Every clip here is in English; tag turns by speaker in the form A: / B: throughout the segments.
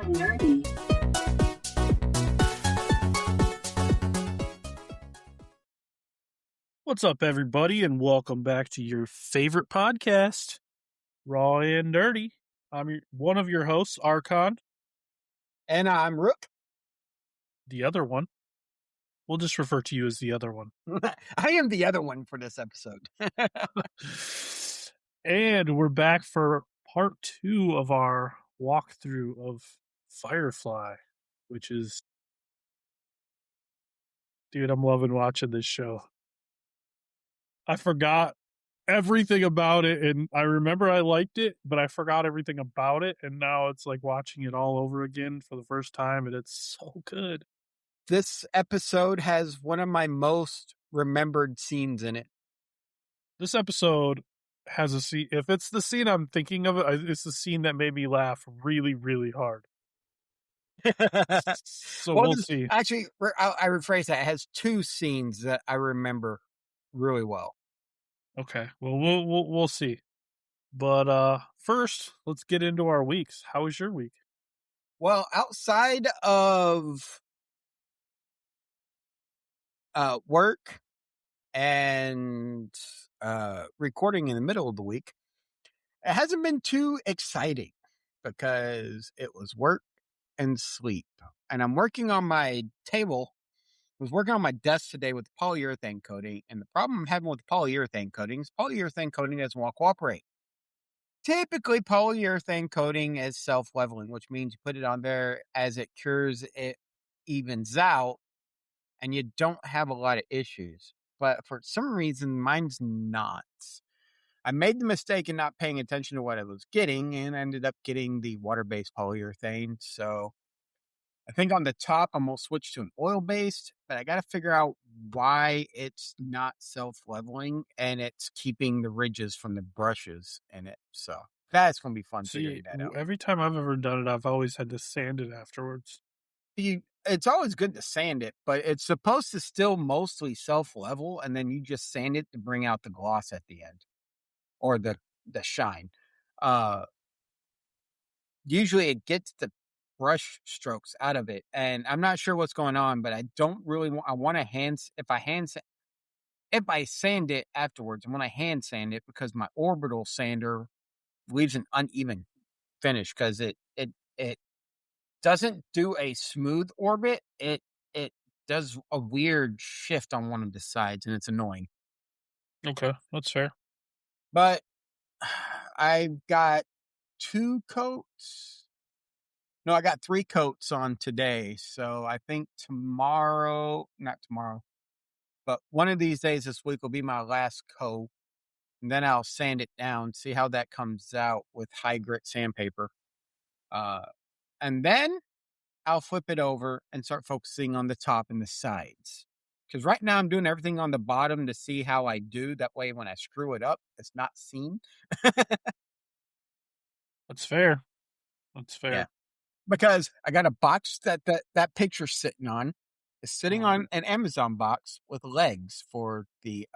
A: nerdy.
B: What's up, everybody, and welcome back to your favorite podcast, Raw and Nerdy. I'm one of your hosts, Archon.
C: And I'm Rook.
B: The other one. We'll just refer to you as the other one.
C: I am the other one for this episode.
B: And we're back for part 2 of our walkthrough of Firefly, which is... Dude, I'm loving watching this show. I forgot everything about it, and I remember I liked it, but I forgot everything about it, and now it's like watching it all over again for the first time, and it's so good.
C: This episode has one of my most remembered scenes in it.
B: This episode has a scene. If it's the scene I'm thinking of, it's the scene that made me laugh really, really hard. So we'll see.
C: Actually, I rephrase that. It has two scenes that I remember really well.
B: Okay, well, we'll see. But first, let's get into our weeks. How was your week?
C: Well, outside of work and recording in the middle of the week, it hasn't been too exciting because it was work and sleep. And I'm working on my table. I was working on my desk today with polyurethane coating, and the problem I'm having with polyurethane coating is polyurethane coating doesn't want to cooperate. Typically, polyurethane coating is self-leveling, which means you put it on there as it cures, it evens out, and you don't have a lot of issues. But for some reason, mine's not. I made the mistake in not paying attention to what I was getting and ended up getting the water-based polyurethane. So I think on the top, I'm going to switch to an oil-based, but I got to figure out why it's not self-leveling and it's keeping the ridges from the brushes in it. So that's going to be fun figuring that out.
B: Every time I've ever done it, I've always had to sand it afterwards.
C: It's always good to sand it, but it's supposed to still mostly self-level, and then you just sand it to bring out the gloss at the end or the shine. Usually it gets the brush strokes out of it, and I'm not sure what's going on, but I don't really want. I want to if I sand it afterwards, I want to hand sand it because my orbital sander leaves an uneven finish because it doesn't do a smooth orbit. It does a weird shift on one of the sides, and it's annoying.
B: Okay, that's fair.
C: But I've got 2 coats. No, I got 3 coats on today. So I think not tomorrow, but one of these days this week will be my last coat. And then I'll sand it down, see how that comes out with high grit sandpaper. And then I'll flip it over and start focusing on the top and the sides. Because right now I'm doing everything on the bottom to see how I do. That way when I screw it up, it's not seen.
B: That's fair. That's fair.
C: Yeah. Because I got a box that picture's sitting on. It's sitting on an Amazon box with legs for the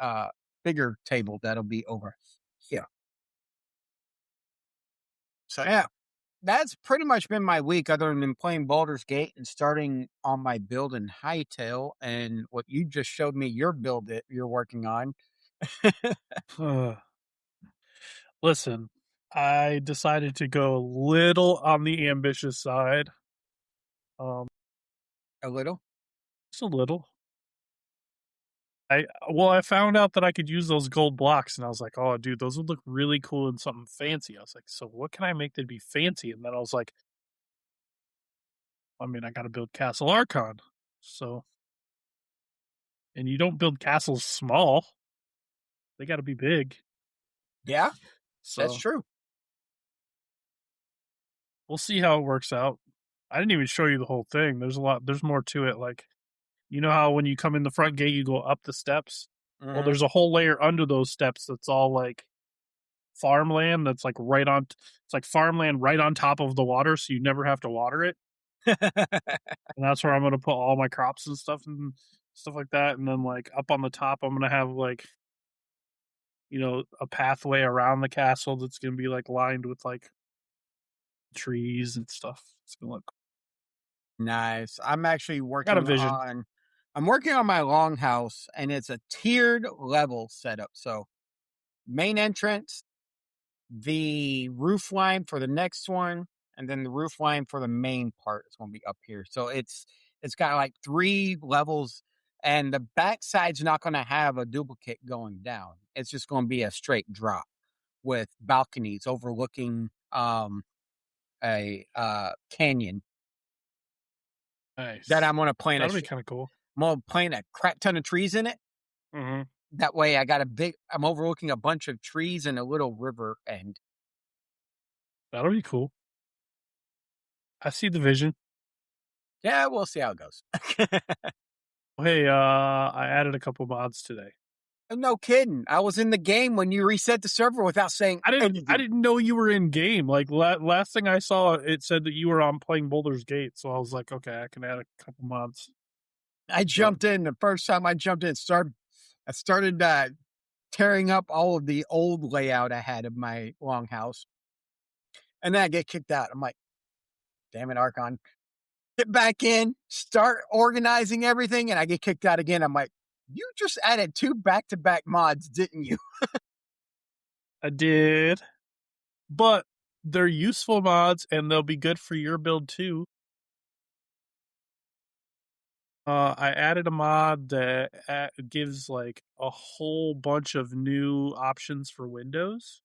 C: bigger table that'll be over here. So yeah, that's pretty much been my week other than playing Baldur's Gate and starting on my build in Hightail and what you just showed me your build that you're working on.
B: Listen, I decided to go a little on the ambitious side.
C: A little?
B: Just a little. I found out that I could use those gold blocks, and I was like, oh, dude, those would look really cool in something fancy. I was like, so what can I make that'd be fancy? And then I was like, I mean, I got to build Castle Archon. So, and you don't build castles small. They got to be big.
C: Yeah,
B: so
C: that's true.
B: We'll see how it works out. I didn't even show you the whole thing. There's more to it. Like, you know how when you come in the front gate, you go up the steps? Mm-hmm. Well, there's a whole layer under those steps that's all like farmland that's like it's like farmland right on top of the water, so you never have to water it. And that's where I'm going to put all my crops and stuff like that. And then like up on the top, I'm going to have like, you know, a pathway around the castle that's going to be like lined with like trees and stuff. It's going to look
C: Nice. I'm actually
B: Got a
C: working
B: vision.
C: on my longhouse, and it's a tiered level setup. So main entrance, the roof line for the next one, and then the roof line for the main part is going to be up here. So it's got like 3 levels, and the backside's not going to have a duplicate going down. It's just going to be a straight drop with balconies overlooking a canyon that
B: Nice.
C: I'm going to plant
B: That'll be kind of cool.
C: I'm going to plant a crap ton of trees in it.
B: Hmm.
C: That way I'm overlooking a bunch of trees and a little river end.
B: That'll be cool. I see the vision.
C: Yeah, we'll see how it goes.
B: Hey, I added a couple mods today.
C: No kidding. I was in the game when you reset the server without saying
B: I
C: anything.
B: didn't know you were in game. Like last thing I saw, it said that you were on playing Boulder's Gate. So I was like, okay, I can add a couple mods.
C: I jumped in the first time I jumped in. I started tearing up all of the old layout I had of my longhouse, and then I get kicked out. I'm like, damn it, Archon. Get back in, start organizing everything, and I get kicked out again. I'm like, you just added 2 back-to-back mods, didn't you?
B: I did, but they're useful mods and they'll be good for your build too. I added a mod that gives like a whole bunch of new options for Windows,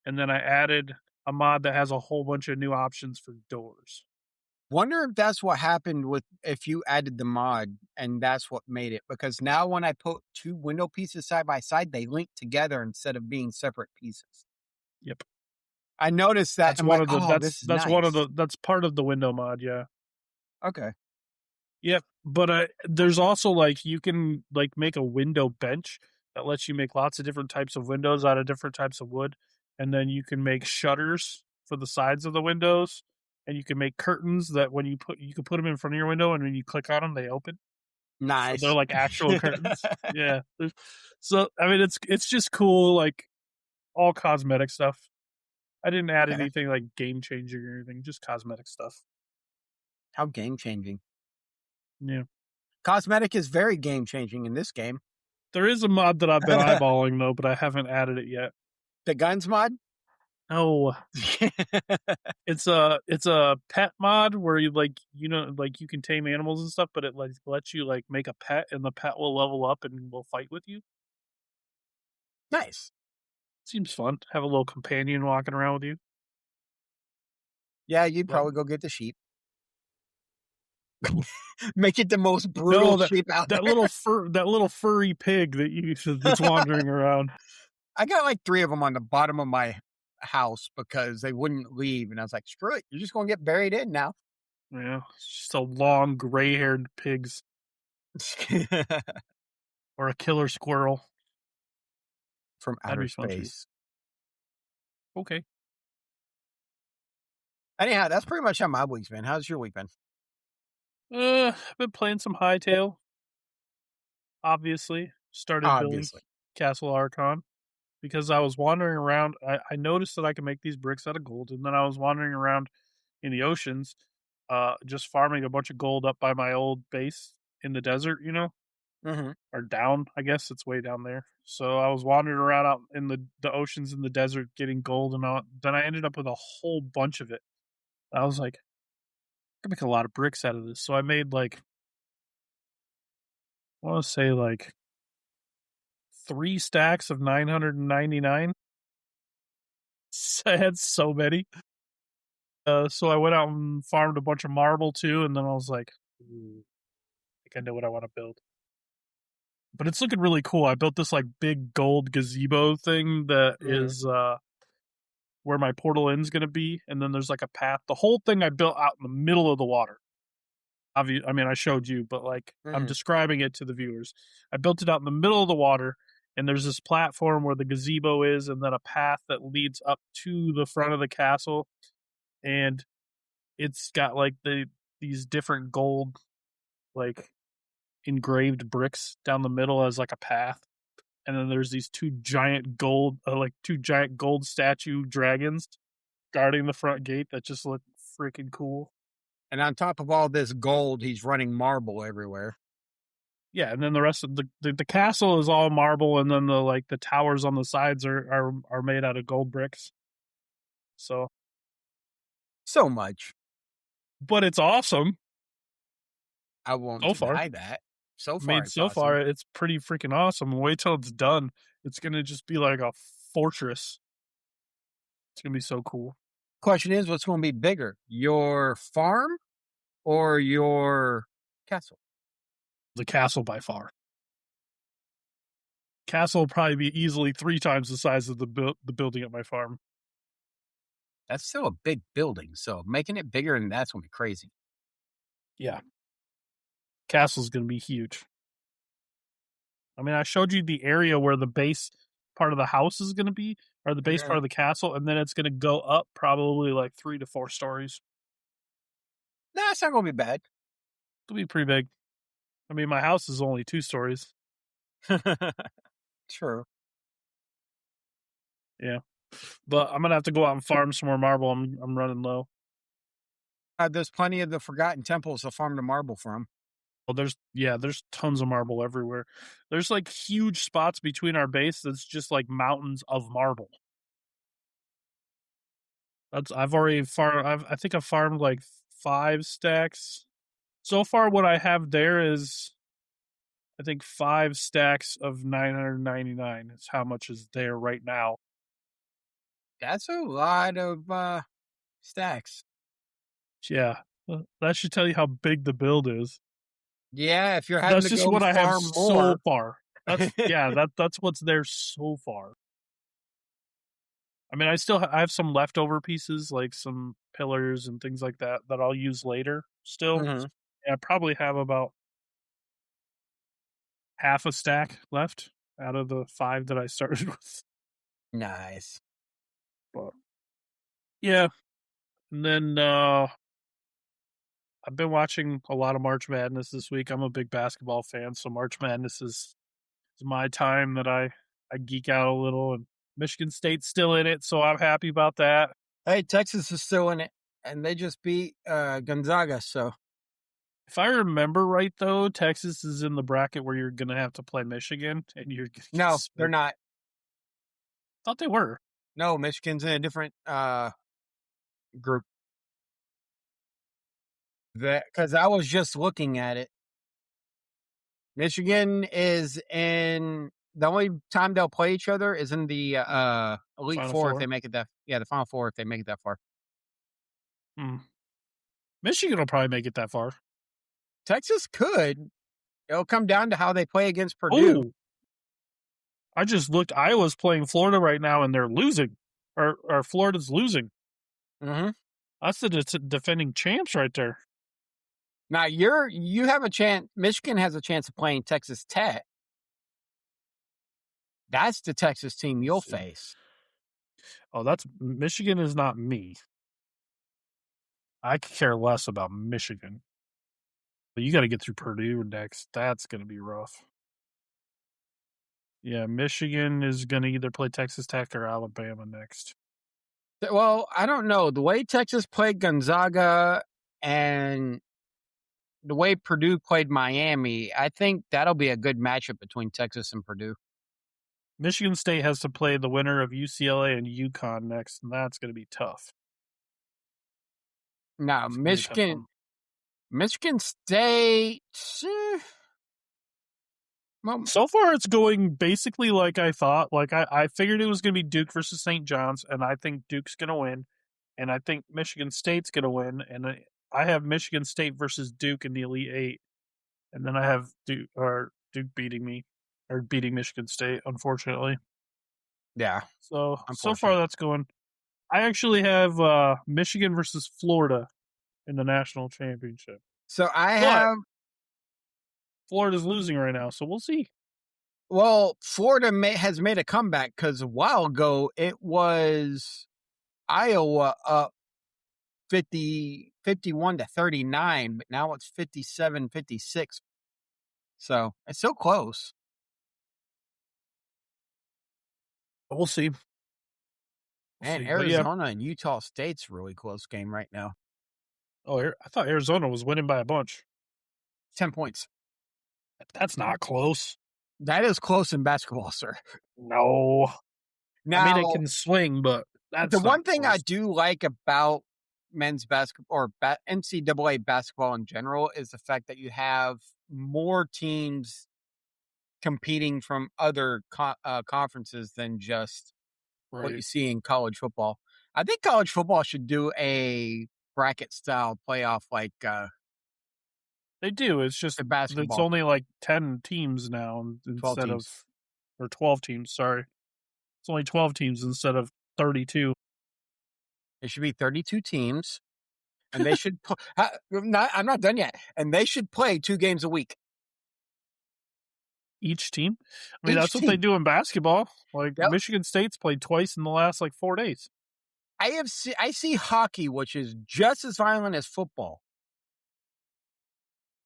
B: and then I added a mod that has a whole bunch of new options for doors.
C: Wonder if that's what happened with if you added the mod and that's what made it. Because now when I put 2 window pieces side by side, they link together instead of being separate pieces.
B: Yep,
C: I noticed that.
B: that's
C: I'm
B: one
C: like,
B: of the
C: oh, this is
B: that's one of
C: nice.
B: the that's part of the window mod. Yeah.
C: Okay.
B: Yep, but there's also like you can like make a window bench that lets you make lots of different types of windows out of different types of wood, and then you can make shutters for the sides of the windows, and you can make curtains that when you can put them in front of your window, and when you click on them, they open. So they're
C: Nice.
B: like actual curtains. Yeah. So I mean, it's just cool, like all cosmetic stuff. I didn't add
C: Okay.
B: anything like game changing or anything, just cosmetic stuff.
C: How game changing.
B: Yeah.
C: Cosmetic is very game changing in this game.
B: There is a mod that I've been eyeballing though, but I haven't added it yet.
C: The guns mod?
B: Oh, it's a pet mod where you like like you can tame animals and stuff, but it like lets you like make a pet and the pet will level up and will fight with you.
C: Nice.
B: Seems fun. Have a little companion walking around with you.
C: Yeah, you'd
B: But
C: probably go get the sheep. Make it the most brutal
B: no,
C: sheep out there.
B: that little furry pig that's wandering around.
C: I got like 3 of them on the bottom of my house because they wouldn't leave. And I was like, screw it. You're just going to get buried in now.
B: Yeah, it's just a long gray-haired pigs or a killer squirrel.
C: From
B: That'd
C: outer
B: be fun too.
C: space.
B: Okay.
C: Anyhow, that's pretty much how my week's been. How's your week been?
B: I've been playing some Hightail. Obviously, started building
C: Obviously.
B: Castle Archon because I was wandering around. I noticed that I can make these bricks out of gold, and then I was wandering around in the oceans, just farming a bunch of gold up by my old base in the desert,
C: Mm-hmm.
B: or down. I guess it's way down there. So I was wandering around out in the oceans in the desert getting gold, and then I ended up with a whole bunch of it. I was like, I can make a lot of bricks out of this. So I made like, I want to say like 3 stacks of 999. I had so many. So I went out and farmed a bunch of marble too, and then I was like, ooh, I think I know what I want to build. But it's looking really cool. I built this like big gold gazebo thing that
C: Mm-hmm.
B: is where my portal end's gonna be, and then there's like a path. The whole thing I built out in the middle of the water. I mean, I showed you, but like I'm
C: Mm-hmm.
B: describing it to the viewers. I built it out in the middle of the water, and there's this platform where the gazebo is, and then a path that leads up to the front of the castle, and it's got like these different gold like engraved bricks down the middle as like a path, and then there's these two giant gold statue dragons guarding the front gate that just look freaking cool.
C: And on top of all this gold, he's running marble everywhere.
B: Yeah, and then the rest of the castle is all marble, and then the towers on the sides are made out of gold bricks. So,
C: So much.
B: but it's awesome
C: I won't
B: so far.
C: deny that. So
B: I
C: far,
B: mean,
C: it's
B: so
C: awesome.
B: far it's pretty freaking awesome. Wait till it's done. It's gonna just be like a fortress. It's gonna be so cool.
C: Question is, what's going to be bigger, your farm or your castle?
B: The castle by far. Castle will probably be easily 3 times the size of the building at my farm.
C: That's still a big building, so making it bigger than that's going to be crazy.
B: Yeah, castle's gonna be huge. I mean, I showed you the area where the base part of the house is gonna be, or the base part of the castle, and then it's gonna go up probably like 3 to 4 stories.
C: Nah, it's not going to be bad.
B: It'll be pretty big. I mean, my house is only 2 stories.
C: True.
B: Yeah, but I'm gonna have to go out and farm some more marble. I'm running low.
C: There's plenty of the forgotten temples to farm the marble from.
B: Well, there's tons of marble everywhere. There's like huge spots between our base that's just like mountains of marble. I've already farmed. I think I've farmed like 5 stacks so far. What I have there is, I think, 5 stacks of 999. Is how much is there right now.
C: That's a lot of stacks.
B: Yeah, that should tell you how big the build is.
C: Yeah, if you're having
B: That's
C: to
B: just
C: go
B: what I have
C: farm
B: so
C: more.
B: far. That's what's there so far. I mean, I have some leftover pieces, like some pillars and things like that, that I'll use later. Still,
C: Mhm.
B: I probably have about half a stack left out of the 5 that I started with.
C: Nice.
B: But yeah, and then I've been watching a lot of March Madness this week. I'm a big basketball fan, so March Madness is my time that I geek out a little. And Michigan State's still in it, so I'm happy about that.
C: Hey, Texas is still in it, and they just beat Gonzaga. So
B: If I remember right, though, Texas is in the bracket where you're gonna have to play Michigan, and you're gonna get
C: no, they're
B: smoked.
C: not.
B: Thought they were.
C: No, Michigan's in a different group. That because I was just looking at it. Michigan is in the only time they'll play each other is in the Elite
B: Final
C: Four if they
B: Four.
C: make it that. Yeah, the Final Four if they make it that far.
B: Hmm. Michigan will probably make it that far.
C: Texas could. It'll come down to how they play against Purdue.
B: Oh, I just looked. Iowa's playing Florida right now, and they're losing, or Florida's losing.
C: Mm-hmm.
B: That's the defending champs right there.
C: Now you have a chance. Michigan has a chance of playing Texas Tech. That's the Texas team you'll
B: Let's see.
C: face.
B: Oh, that's Michigan is not me. I could care less about Michigan. But you got to get through Purdue next. That's going to be rough. Yeah, Michigan is going to either play Texas Tech or Alabama next.
C: Well, I don't know. The way Texas played Gonzaga and the way Purdue played Miami, I think that'll be a good matchup between Texas and Purdue.
B: Michigan State has to play the winner of UCLA and UConn next, and that's going to be tough.
C: Now,
B: It's going to be a tough one.
C: Michigan State. Well,
B: So far, it's going basically like I thought. Like I figured it was going to be Duke versus St. John's, and I think Duke's going to win, and I think Michigan State's going to win, and I have Michigan State versus Duke in the Elite Eight, and then I have Duke beating me or beating Michigan State, unfortunately.
C: yeah,
B: So far
C: unfortunate.
B: that's going. I actually have Michigan versus Florida in the national championship,
C: So I
B: but
C: have.
B: Florida's losing right now, so we'll see.
C: Well, Florida has made a comeback because a while ago it was Iowa up 51 to 39, but now it's 57-56. So it's so close.
B: We'll see.
C: And
B: But yeah,
C: Arizona and Utah State's a really close game right now.
B: Oh, I thought Arizona was winning by a bunch.
C: 10 points.
B: That's not close.
C: That is close in basketball, sir.
B: No. I mean, it
C: Now,
B: can swing, but
C: the
B: that's not
C: one thing I
B: close.
C: do like about men's basketball or NCAA basketball in general is the fact that you have more teams competing from other conferences than just what you
B: Right.
C: see in college football. I think college football should do a bracket style playoff like
B: They do. It's just
C: the
B: it's
C: basketball,
B: only like 10 teams now
C: 12
B: instead of,
C: teams.
B: or 12 teams, sorry. It's only 12 teams instead of 32.
C: It should be 32 teams, and they should. I'm not done yet, and they should play 2 games a week.
B: Each team. I mean,
C: Each
B: that's what they
C: team.
B: do in basketball. Like
C: Yep.
B: Michigan State's played twice in the last like 4 days.
C: I see hockey, which is just as violent as football,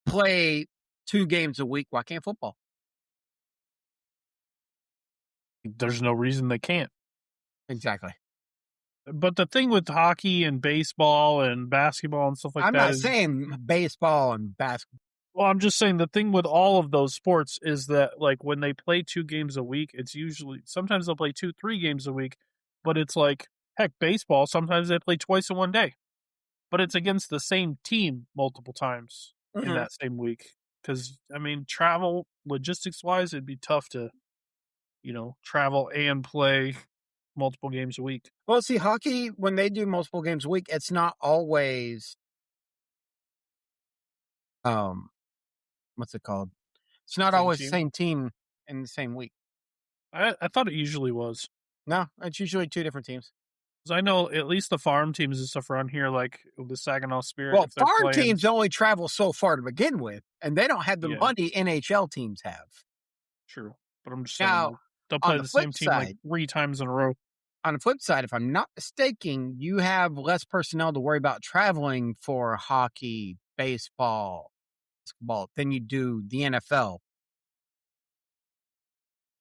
C: play 2 games a week. Why can't football?
B: There's no reason they can't.
C: Exactly.
B: But the thing with hockey and baseball and basketball and stuff like
C: I'm
B: that
C: not
B: is,
C: saying baseball and basketball.
B: well, I'm just saying the thing with all of those sports is that like when they play 2 games a week, it's usually sometimes they'll play 2, 3 games a week, but it's like heck, baseball, sometimes they play twice in one day. But it's against the same team multiple times in
C: Mhm.
B: that same week. Because I mean, travel logistics wise, it'd be tough to, travel and play multiple games a week.
C: Well, see, hockey, when they do multiple games a week, it's not always, um, what's it called? It's not
B: Same
C: always the
B: team.
C: same team in the same week.
B: I thought it usually was.
C: No, it's usually 2 different teams.
B: 'Cause I know at least the farm teams and stuff around here, like the Saginaw Spirit,
C: Well,
B: if they're
C: farm
B: playing,
C: teams only travel so far to begin with, and they don't have the
B: yeah,
C: money NHL teams have.
B: true. But I'm just saying,
C: Now,
B: like, they'll
C: on
B: play
C: the
B: the
C: flip
B: same team like
C: side,
B: 3 times in a row.
C: if I'm not mistaken, you have less personnel to worry about traveling for hockey, baseball, basketball than you do the NFL.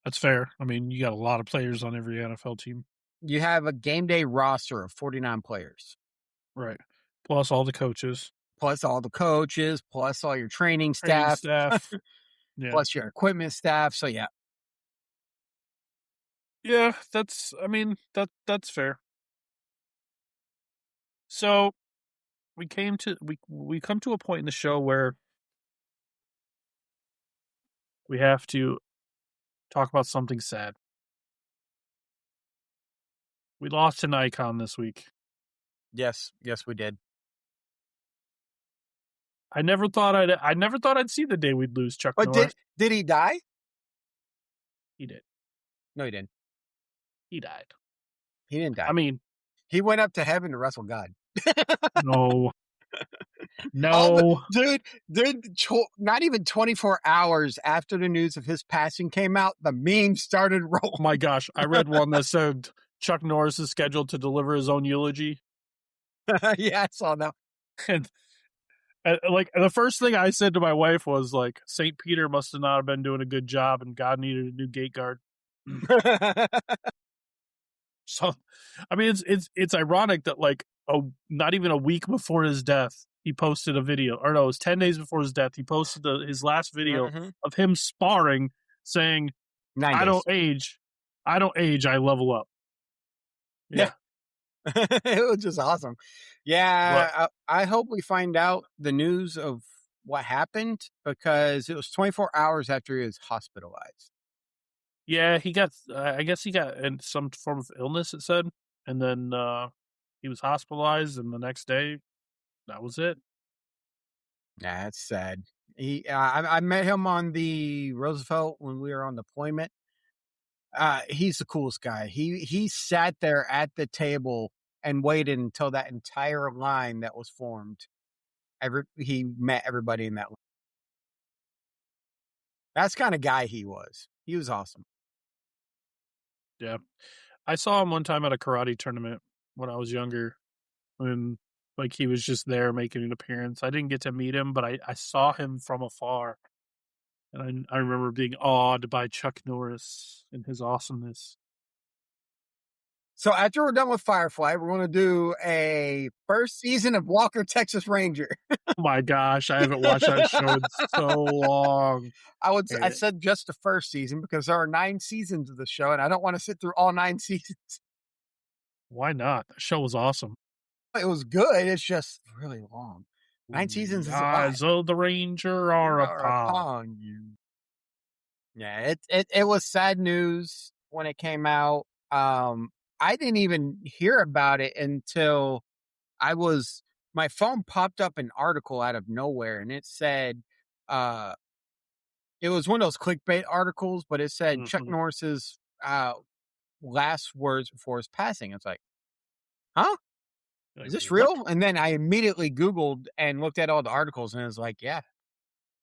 B: That's fair. I mean, you got a lot of players on every NFL team.
C: You have a game day roster of 49 players,
B: Right. Plus all the coaches,
C: plus all the coaches, plus all your training
B: training
C: staff,
B: staff. Yeah.
C: plus your equipment staff. So yeah,
B: Yeah, I mean, that's fair. So we come to a point in the show where we have to talk about something sad. We lost an icon this week.
C: yes, we did.
B: I never thought I'd see the day we'd lose Chuck
C: But
B: Norris.
C: did he die?
B: He did.
C: No, he didn't.
B: He died.
C: He didn't die.
B: I mean,
C: He went up to heaven to wrestle God.
B: no.
C: All the
B: No.
C: not even 24 hours after the news of his passing came out, the memes started rolling.
B: Oh my gosh, I read one that said Chuck Norris is scheduled to deliver his own eulogy.
C: Yeah, I saw that.
B: And like the first thing I said to my wife was like, St. Peter must have not been doing a good job, and God needed a new gate guard. So, I mean, it's ironic that like not even a week before his death, he posted a video, or no, it was 10 days before his death. He posted his last video
C: Mhm.
B: of him sparring, saying,
C: 9
B: "I don't
C: days.
B: age, I don't age, I level up."
C: Yeah.
B: Yeah,
C: It was just awesome.
B: but
C: Yeah, I hope we find out the news of what happened because it was 24 hours after he was hospitalized.
B: yeah, he got. I guess he got in some form of illness. It said, and then he was hospitalized, and the next day, that was it.
C: Yeah, it's sad. I met him on the Roosevelt when we were on deployment. He's the coolest guy. He sat there at the table and waited until that entire line that was formed. He met everybody in that line. That's kind of guy he was. He was awesome.
B: Yeah, I saw him one time at a karate tournament when I was younger, when like he was just there making an appearance. I didn't get to meet him, but I saw him from afar, and I remember being awed by Chuck Norris and his awesomeness.
C: So after we're done with Firefly, we're going to do a first season of Walker, Texas Ranger.
B: Oh my gosh, I haven't watched that show in so long.
C: I
B: And
C: said just the first season because there are 9 seasons of the show, and I don't want to sit through all 9 seasons.
B: why not? That show was awesome.
C: It was good. It's just really long. 9
B: When
C: seasons
B: the
C: is a lot.
B: eyes of the ranger are
C: Are
B: upon.
C: upon you. Yeah, it was sad news when it came out. I didn't even hear about it until I was my phone popped up an article out of nowhere, and it said, uh, it was one of those clickbait articles, but it said Chuck
B: Mhm.
C: Norris's last words before his passing. It's like, huh?
B: Like,
C: Is this
B: what?
C: real? And then I immediately Googled and looked at all the articles, and it was like, yeah,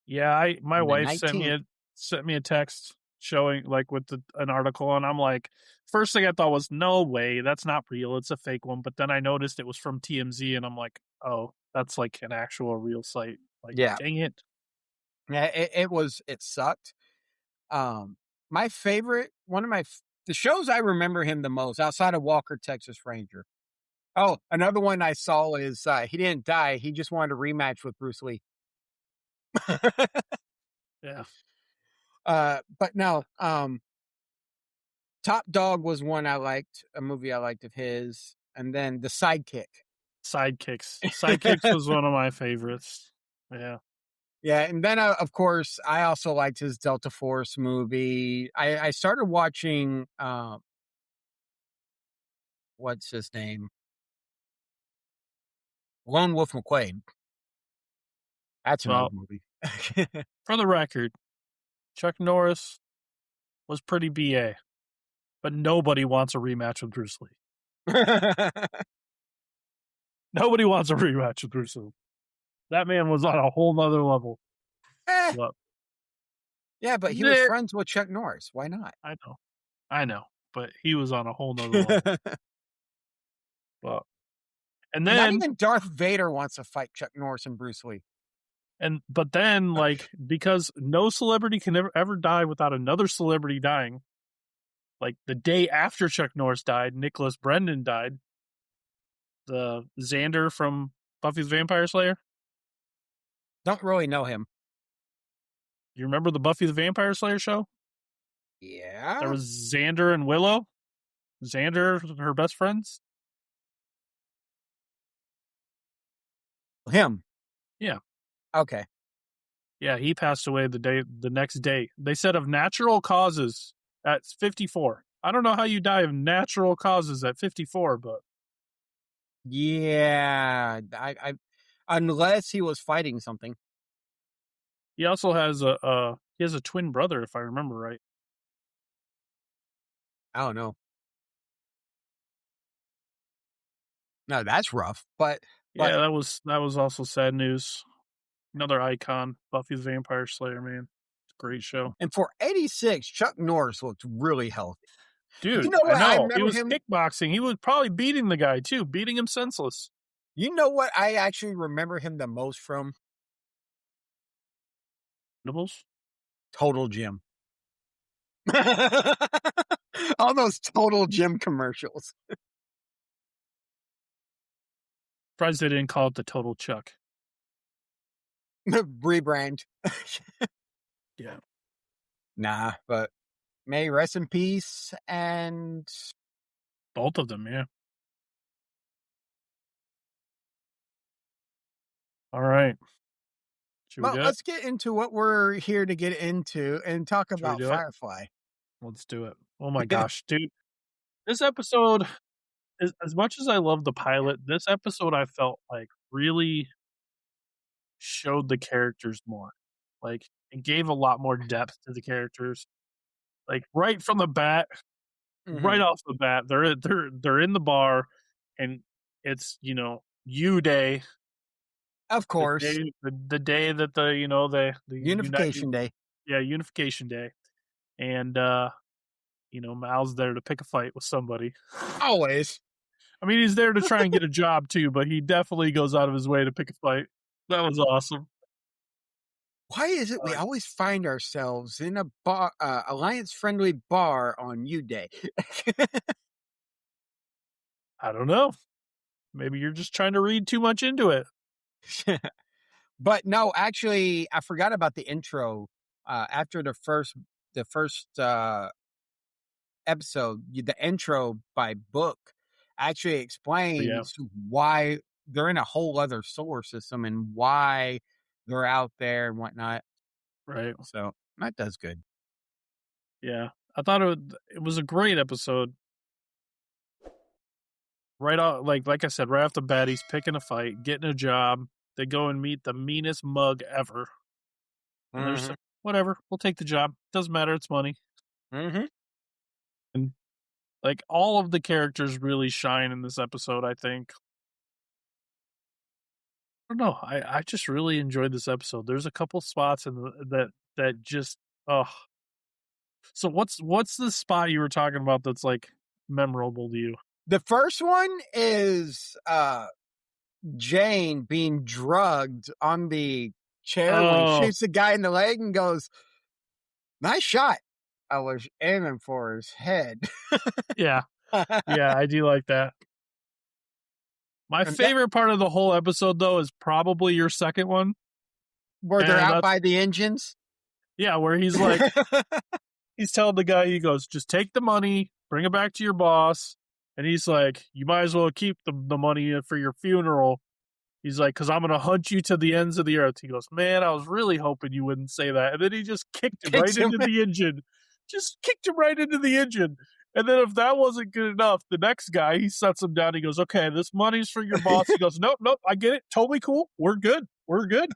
B: Yeah, my
C: on the
B: wife
C: 19th.
B: sent me a text showing like with an article, and I'm like, first thing I thought was, no way, that's not real. It's a fake one. But then I noticed it was from TMZ, and I'm like, oh, that's like an actual real site. Like,
C: Yeah,
B: dang it.
C: yeah, it sucked. Um, my favorite, one of my the shows I remember him the most outside of Walker, Texas Ranger. Oh, another one I saw is he didn't die. He just wanted a rematch with Bruce Lee.
B: Yeah,
C: But no, Top Dog was one I liked, a movie I liked of his, and then The Sidekick.
B: sidekicks. Sidekicks was one of my favorites. Yeah,
C: Yeah, and then of course I also liked his Delta Force movie. I started watching what's his name, Lone Wolf McQuade. That's another
B: well,
C: movie.
B: for the record, Chuck Norris was pretty BA, but nobody wants a rematch with Bruce Lee. Nobody wants a rematch with Bruce Lee. That man was on a whole nother level.
C: Eh,
B: But
C: yeah, but he was
B: Nick,
C: friends with Chuck Norris. Why not?
B: I know, but he was on a whole nother level. But and
C: Not
B: then
C: even Darth Vader wants to fight Chuck Norris and Bruce Lee.
B: but then like because no celebrity can ever die without another celebrity dying. Like the day after Chuck Norris died, Nicholas Brendan died. The Xander from Buffy the Vampire Slayer.
C: Don't really know him.
B: You remember the Buffy the Vampire Slayer show? There
C: Yeah,
B: was Xander and Willow. Xander, her best friends.
C: him.
B: Yeah,
C: Okay.
B: yeah. He passed away the next day. They said of natural causes at 54. I don't know how you die of natural causes at 54, but
C: Yeah, I unless he was fighting something.
B: he also has he has a twin brother, if I remember right.
C: I don't know. No, that's rough. But
B: Yeah, that was also sad news. Another icon, Buffy the Vampire Slayer, man. It's a great show.
C: and for 86, Chuck Norris looked really healthy. You
B: Dude,
C: know
B: I
C: what I
B: know. He
C: remember
B: was
C: him?
B: kickboxing. He was probably beating the guy too, beating him senseless.
C: You know what I actually remember him the most from?
B: Nibbles?
C: Total Gym. All those Total Gym commercials.
B: Surprised they didn't call it the Total Chuck.
C: Rebrand.
B: Yeah.
C: Nah, but may rest in peace. And
B: Both of them, yeah. All right. Should we
C: well,
B: do it?
C: let's get into what we're here to get into and talk
B: Should we
C: about
B: do it?
C: Firefly.
B: Let's do it. Oh my gosh, dude. This episode, as much as I love the pilot, this episode I felt like really showed the characters more. Like it gave a lot more depth to the characters. Like right from the bat,
C: Hmm.
B: right off the bat, they're in the bar, and it's U Day,
C: Of course,
B: the day that the unite,
C: Unification Day.
B: yeah, Unification Day, and Mal's there to pick a fight with somebody.
C: Always.
B: I mean, he's there to try and get a job too, but he definitely goes out of his way to pick a fight. That was awesome.
C: Why is it we
B: Like,
C: always find ourselves in a bar, alliance friendly bar on U Day?
B: I don't know. Maybe you're just trying to read too much into it.
C: But no, actually, I forgot about the intro. After the first episode, the intro by book actually
B: But yeah,
C: explains why they're in a whole other solar system and why they're out there and whatnot.
B: right.
C: So that does good.
B: Yeah. I thought it was a great episode. Right off, like I said, right off the bat, he's picking a fight, getting a job. They go and meet the meanest mug ever. And they're just
C: Hmm.
B: like, whatever, we'll take the job. Doesn't matter, it's money.
C: Hmm.
B: And like all of the characters really shine in this episode, I think. I don't know. I just really enjoyed this episode. There's a couple spots in that just oh. So what's the spot you were talking about that's like memorable to you?
C: The first one is Jane being drugged on the chair when he
B: Oh,
C: shoots the guy in the leg and goes, "Nice shot." I was aiming for his head.
B: yeah. Yeah, I do like that. My
C: And that,
B: favorite part of the whole episode, though, is probably your second one,
C: where they're
B: and
C: out
B: that's
C: by the engines.
B: where he's like, he's telling the guy, he goes, "Just take the money, bring it back to your boss," and he's like, "You might as well keep the money for your funeral." He's like, "Because I'm gonna hunt you to the ends of the earth." He goes, "Man, I was really hoping you wouldn't say that," and then he just kicked him right
C: Kicks him.
B: into the engine, just kicked him right into the engine. And then if that wasn't good enough, the next guy, he sets him down. He goes, "Okay, this money's for your boss." He goes, "Nope, nope, I get it. Totally cool. We're good. We're good."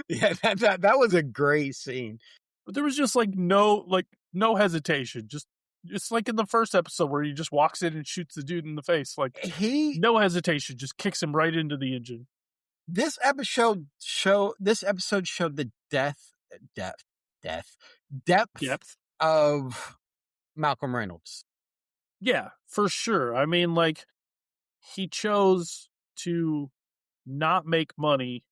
C: Yeah, that was a great scene.
B: But there was just like no hesitation. Just it's like in the first episode where he just walks in and shoots the dude in the face. Like
C: He
B: no hesitation, just kicks him right into the engine.
C: this episode showed the depth
B: Depth.
C: of Malcolm Reynolds.
B: Yeah, for sure. I mean, like he chose to not make money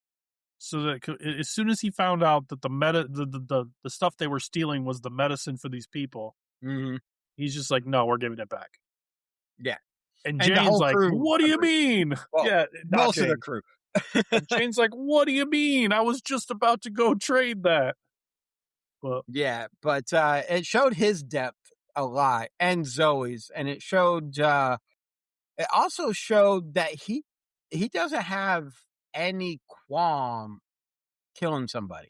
B: so that as soon as he found out that the stuff they were stealing was the medicine for these people,
C: Mm-hmm.
B: he's just like, "No, we're giving it back."
C: Yeah,
B: And
C: and the
B: Jane's
C: whole
B: like,
C: crew
B: "What do you
C: agreed.
B: mean?"
C: Well,
B: Yeah, not
C: most of the
B: Jane.
C: crew.
B: And Jane's like, "What do you mean? I was just about to go trade that." But
C: Yeah, but it showed his depth a lot and Zoe's, and it also showed that he doesn't have any qualm killing somebody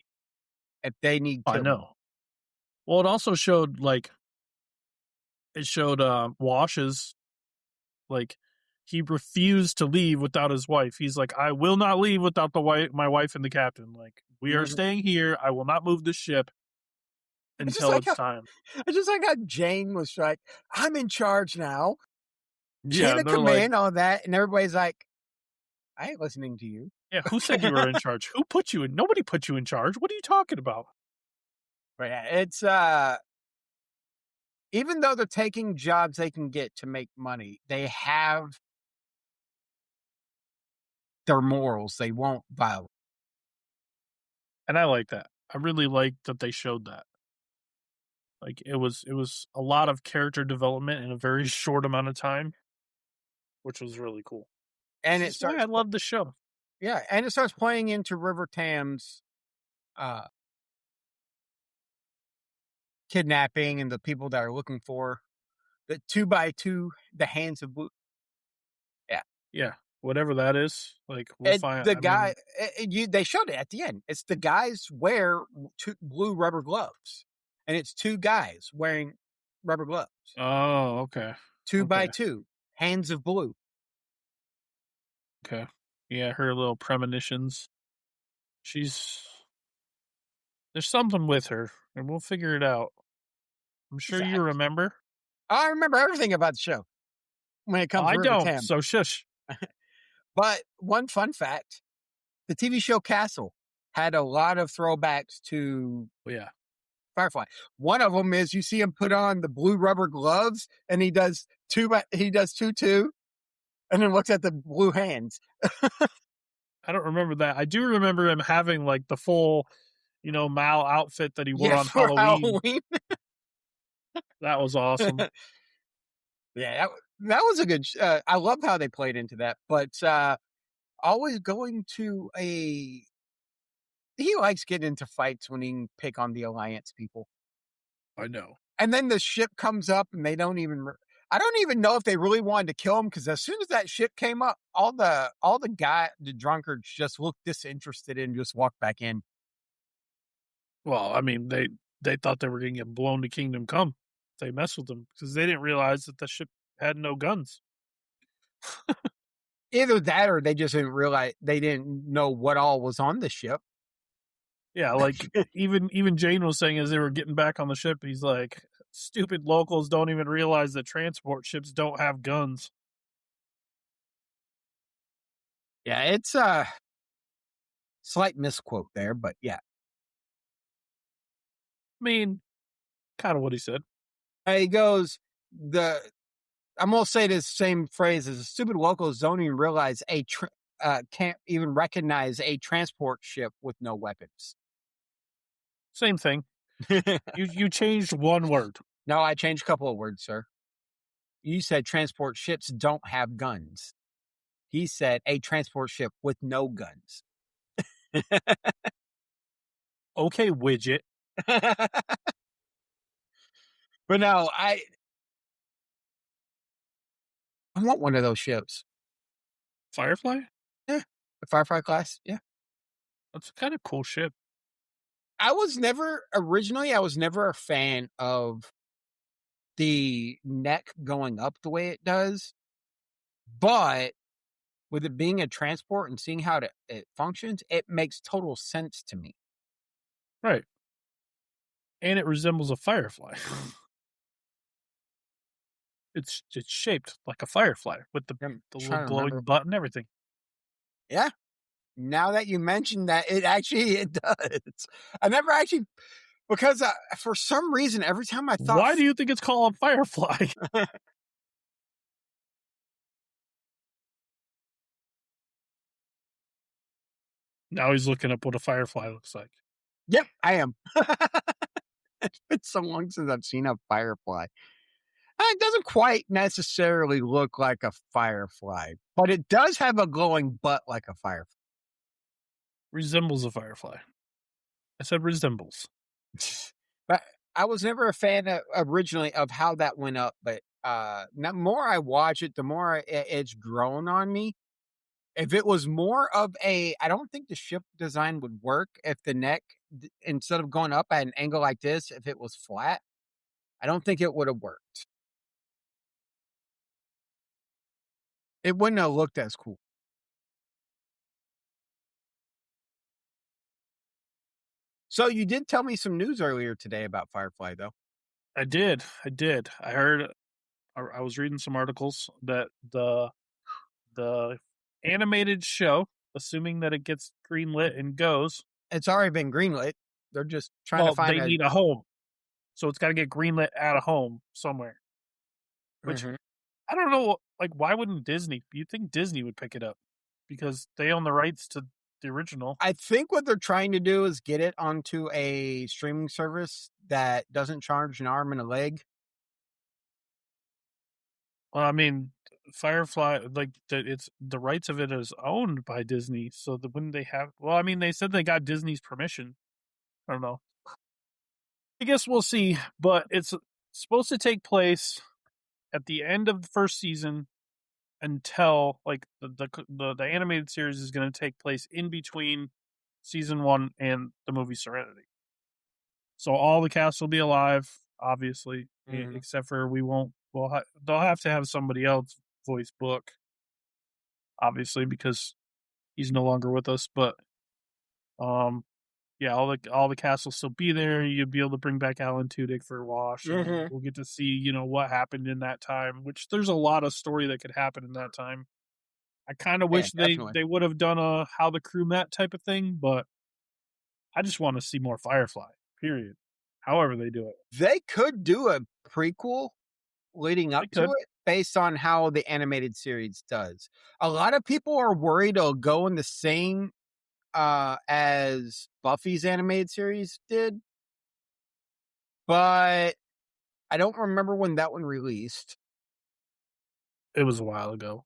C: if they need
B: I
C: killing.
B: know. Well, it also showed like it showed Wash's like he refused to leave without his wife. He's like, "I will not leave without my wife and the captain. Like, we are
C: Mhm.
B: staying here. I will not move this ship
C: It's just
B: until
C: like
B: it's
C: how
B: time."
C: it's just like how Jane was like, "I'm in charge now, chain
B: Yeah,
C: of
B: and they're like,
C: command, all that," and everybody's like, "I ain't listening to you."
B: "Yeah, who said you were in charge? Who put you in? Nobody put you in charge. What are you talking about?"
C: But yeah, it's even though they're taking jobs they can get to make money, they have their morals. They won't violate.
B: And I like that. I really like that they showed that. Like it was a lot of character development in a very short amount of time, which was really cool.
C: And
B: This
C: it
B: is why
C: starts
B: I love the show.
C: Yeah, and it starts playing into River Tam's uh kidnapping and the people that are looking for the 2 by 2, the hands of blue. Yeah.
B: Yeah, whatever that is, like we'll
C: And
B: find.
C: the
B: I mean,
C: they showed it at the end. It's the guys wear two blue rubber gloves. And it's 2 guys wearing rubber gloves.
B: oh, okay,
C: 2 by 2, hands of blue.
B: okay, yeah, her little premonitions. She's there's something with her, and we'll figure it out. I'm sure you
C: Exactly.
B: remember.
C: I remember everything about the show when it comes
B: I
C: to River
B: don't,
C: Tam.
B: so shush.
C: But one fun fact, the TV show Castle had a lot of throwbacks to
B: Well, yeah,
C: Firefly. One of them is you see him put on the blue rubber gloves and he does 2 2, and then looks at the blue hands.
B: I don't remember that. I do remember him having like the full, Mal outfit that he wore
C: Yeah,
B: on
C: for
B: Halloween.
C: Halloween.
B: That was awesome.
C: Yeah, that was a good. I love how they played into that, but always going to a. He likes getting into fights when he can pick on the Alliance people.
B: I know.
C: And then the ship comes up and they don't even. I don't even know if they really wanted to kill him because as soon as that ship came up, the drunkards just looked disinterested and just walked back in.
B: Well, I mean, they thought they were going to get blown to Kingdom Come. They messed with them because they didn't realize that the ship had no guns.
C: Either that or they just didn't realize they didn't know what all was on the ship.
B: Yeah, like even Jane was saying as they were getting back on the ship, he's like, "Stupid locals don't even realize that transport ships don't have guns."
C: Yeah, it's a slight misquote there, but yeah.
B: I mean, kind of what he said.
C: He goes, I'm going to say this same phrase as the stupid locals don't even realize can't even recognize a transport ship with no weapons.
B: Same thing. You changed one word.
C: No, I changed a couple of words, sir. You said transport ships don't have guns. He said a transport ship with no guns.
B: Okay, widget.
C: But no, I want one of those ships.
B: Firefly?
C: Yeah. The Firefly class. Yeah.
B: That's a kind of cool ship.
C: I was never a fan of the neck going up the way it does, but with it being a transport and seeing how it functions, it makes total sense to me.
B: Right. And it resembles a firefly. It's shaped like a firefly with the
C: I'm
B: little
C: trying to
B: glowing
C: remember.
B: butt and everything.
C: Yeah. Now that you mentioned that, it does. I never actually because for some reason every time I thought
B: Why do you think it's called Firefly? Now he's looking up what a firefly looks like.
C: Yep, I am. It's been so long since I've seen a firefly. It doesn't quite necessarily look like a firefly, but it does have a glowing butt like a firefly.
B: Resembles a firefly. I said resembles.
C: But I was never a fan originally of how that went up, but the more I watch it, the more it's grown on me. If it was more of I don't think the ship design would work if the neck, instead of going up at an angle like this, if it was flat, I don't think it would have worked. It wouldn't have looked as cool. So you did tell me some news earlier today about Firefly, though.
B: I did. I heard. I was reading some articles that the animated show, assuming that it gets greenlit and goes,
C: It's already been greenlit. They're just trying to
B: well,
C: find
B: they
C: a.
B: need a home, so it's got to get greenlit at a home somewhere. Which
C: Mhm.
B: I don't know. Like, why wouldn't Disney? You'd think Disney would pick it up because they own the rights to the original.
C: I think what they're trying to do is get it onto a streaming service that doesn't charge an arm and a leg.
B: Well, I mean, Firefly, like it's the rights of it is owned by Disney, so wouldn't they have? Well, I mean, they said they got Disney's permission. I don't know. I guess we'll see, but it's supposed to take place at the end of the first season until like the animated series is going to take place in between season 1 and the movie Serenity. So all the cast will be alive, obviously,
C: Mhm.
B: except for we won't. Well, they'll have to have somebody else voice Book, obviously, because he's no longer with us. But um, yeah, all the cast will still be there. You'll be able to bring back Alan Tudyk for Wash, and
C: Mhm.
B: we'll get to see what happened in that time. Which there's a lot of story that could happen in that time. I kind of
C: Yeah,
B: wish
C: definitely.
B: they would have done a how the crew met type of thing, but I just want to see more Firefly. Period. However they do it,
C: They could do a prequel leading
B: they
C: up to
B: could.
C: it based on how the animated series does. A lot of people are worried it'll go in the same as Buffy's animated series did, but I don't remember when that one released.
B: It was a while ago.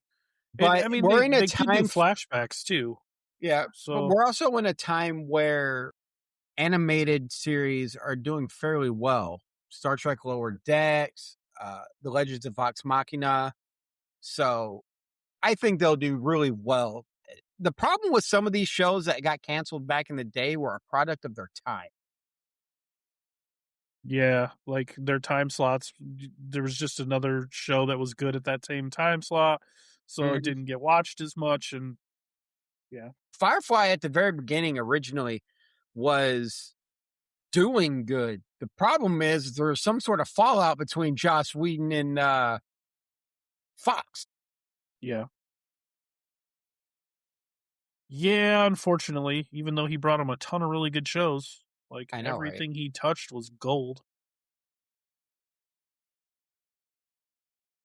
B: And
C: But
B: I mean,
C: we're in a
B: they could do
C: time,
B: flashbacks too.
C: yeah, but
B: So
C: we're also in a time where animated series are doing fairly well. Star Trek Lower Decks, The Legends of Vox Machina. So I think they'll do really well. The problem with some of these shows that got canceled back in the day were a product of their time.
B: yeah, like their time slots. There was just another show that was good at that same time slot, so it
C: Mhm.
B: didn't get watched as much. And yeah,
C: Firefly at the very beginning originally was doing good. The problem is there's some sort of fallout between Joss Whedon and Fox.
B: yeah, yeah. Unfortunately, even though he brought him a ton of really good shows, like
C: I know, right?
B: everything he touched was gold.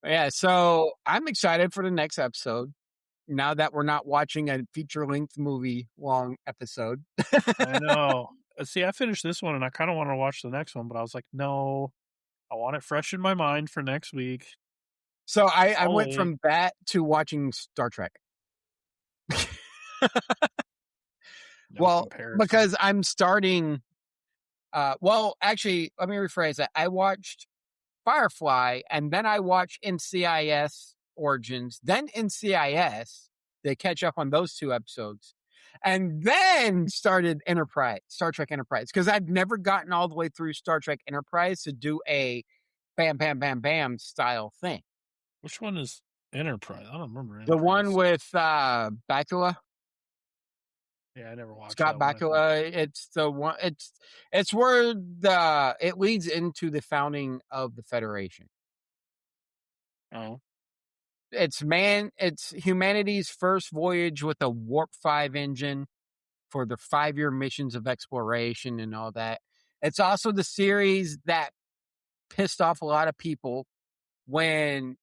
C: Yeah, so I'm excited for the next episode. Now that we're not watching a feature length movie long episode.
B: I know. See, I finished this one and I kind of want to watch the next one, but I was like, no, I want it fresh in my mind for next week.
C: So I
B: I'll
C: went
B: wait.
C: from that to watching Star Trek.
B: No
C: Well,
B: comparison.
C: because I'm starting well, actually, let me rephrase that. I watched Firefly and then I watched NCIS Origins, then NCIS to catch up on those two episodes. And then started Enterprise, Star Trek Enterprise, because I'd never gotten all the way through Star Trek Enterprise to do a bam, bam, bam, bam style thing.
B: Which one is Enterprise? I don't remember
C: The one
B: Enterprise.
C: with Bakula,
B: Yeah, I never watched
C: Scott
B: that one, I think.
C: Bakula. It's the one. It's where it leads into the founding of the Federation.
B: Oh,
C: It's humanity's first voyage with a Warp 5 engine for the 5-year missions of exploration and all that. It's also the series that pissed off a lot of people when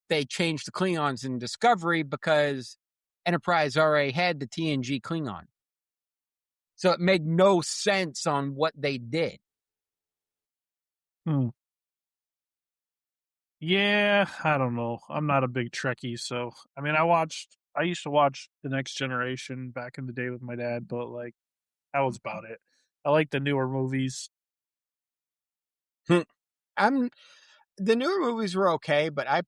C: they changed the Klingons in Discovery because Enterprise already had the TNG Klingon. So it made no sense on what they did.
B: hmm. Yeah, I don't know. I'm not a big Trekkie, so I mean, I used to watch The Next Generation back in the day with my dad, but like that was about it. I like the newer movies.
C: I'm The newer movies were okay, but I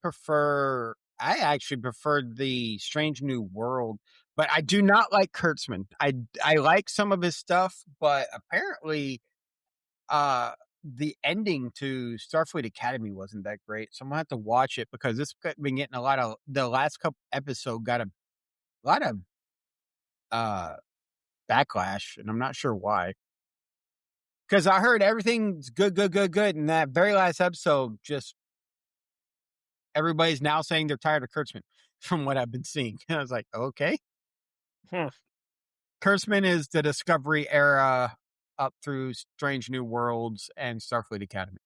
C: actually preferred the Strange New World, but I do not like Kurtzman. I like some of his stuff, but apparently uh the ending to Starfleet Academy wasn't that great. So I'm gonna have to watch it because it's been getting a lot of the last couple episode got a lot of uh backlash, and I'm not sure why. Because I heard everything's good, good, good, good, and that very last episode just everybody's now saying they're tired of Kurtzman from what I've been seeing. I was like, okay.
B: Huh.
C: Kurtzman is the Discovery era up through Strange New Worlds and Starfleet Academy.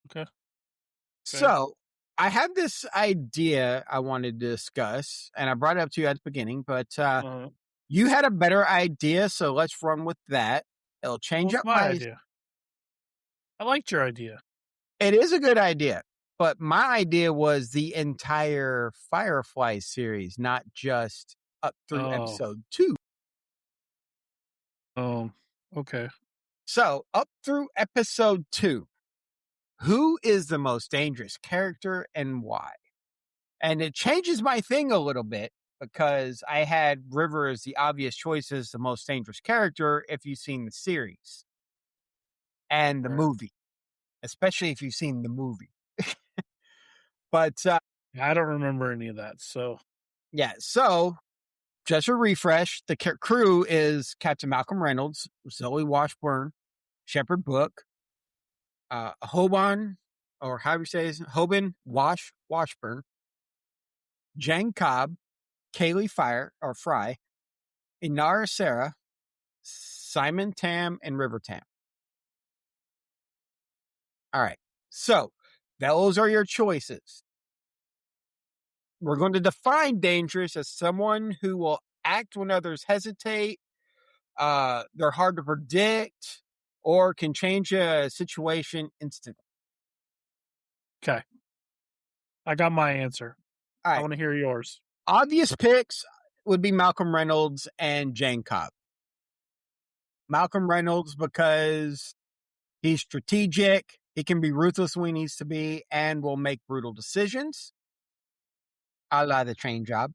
B: Okay. Okay.
C: So I have this idea I wanted to discuss, and I brought it up to you at the beginning, but
B: Uh,
C: you had a better idea, so let's run with that. It'll
B: what
C: change
B: was
C: up
B: my idea? I liked your idea.
C: It is a good idea, but my idea was the entire Firefly series, not just up through
B: Oh,
C: episode 2.
B: oh, okay.
C: So, up through episode 2, who is the most dangerous character and why? And it changes my thing a little bit because I had River as the obvious choice as the most dangerous character if you've seen the series and the
B: Right.
C: movie, especially if you've seen the movie. But
B: I don't remember any of that, so
C: yeah, so just a refresh. The crew is Captain Malcolm Reynolds, Zoe Washburn, Shepard Book, Hoban, or how do you say his Hoban Washburn, Jen Cobb, Kaylee Fry, Inara Sarah, Simon Tam, and River Tam. All right. So those are your choices. We're going to define dangerous as someone who will act when others hesitate. They're hard to predict or can change a situation instantly.
B: Okay. I got my answer.
C: All
B: I
C: right.
B: want to hear yours.
C: Obvious picks would be Malcolm Reynolds and Jane Cobb. Malcolm Reynolds because he's strategic, he can be ruthless when he needs to be, and will make brutal decisions. A la the train job.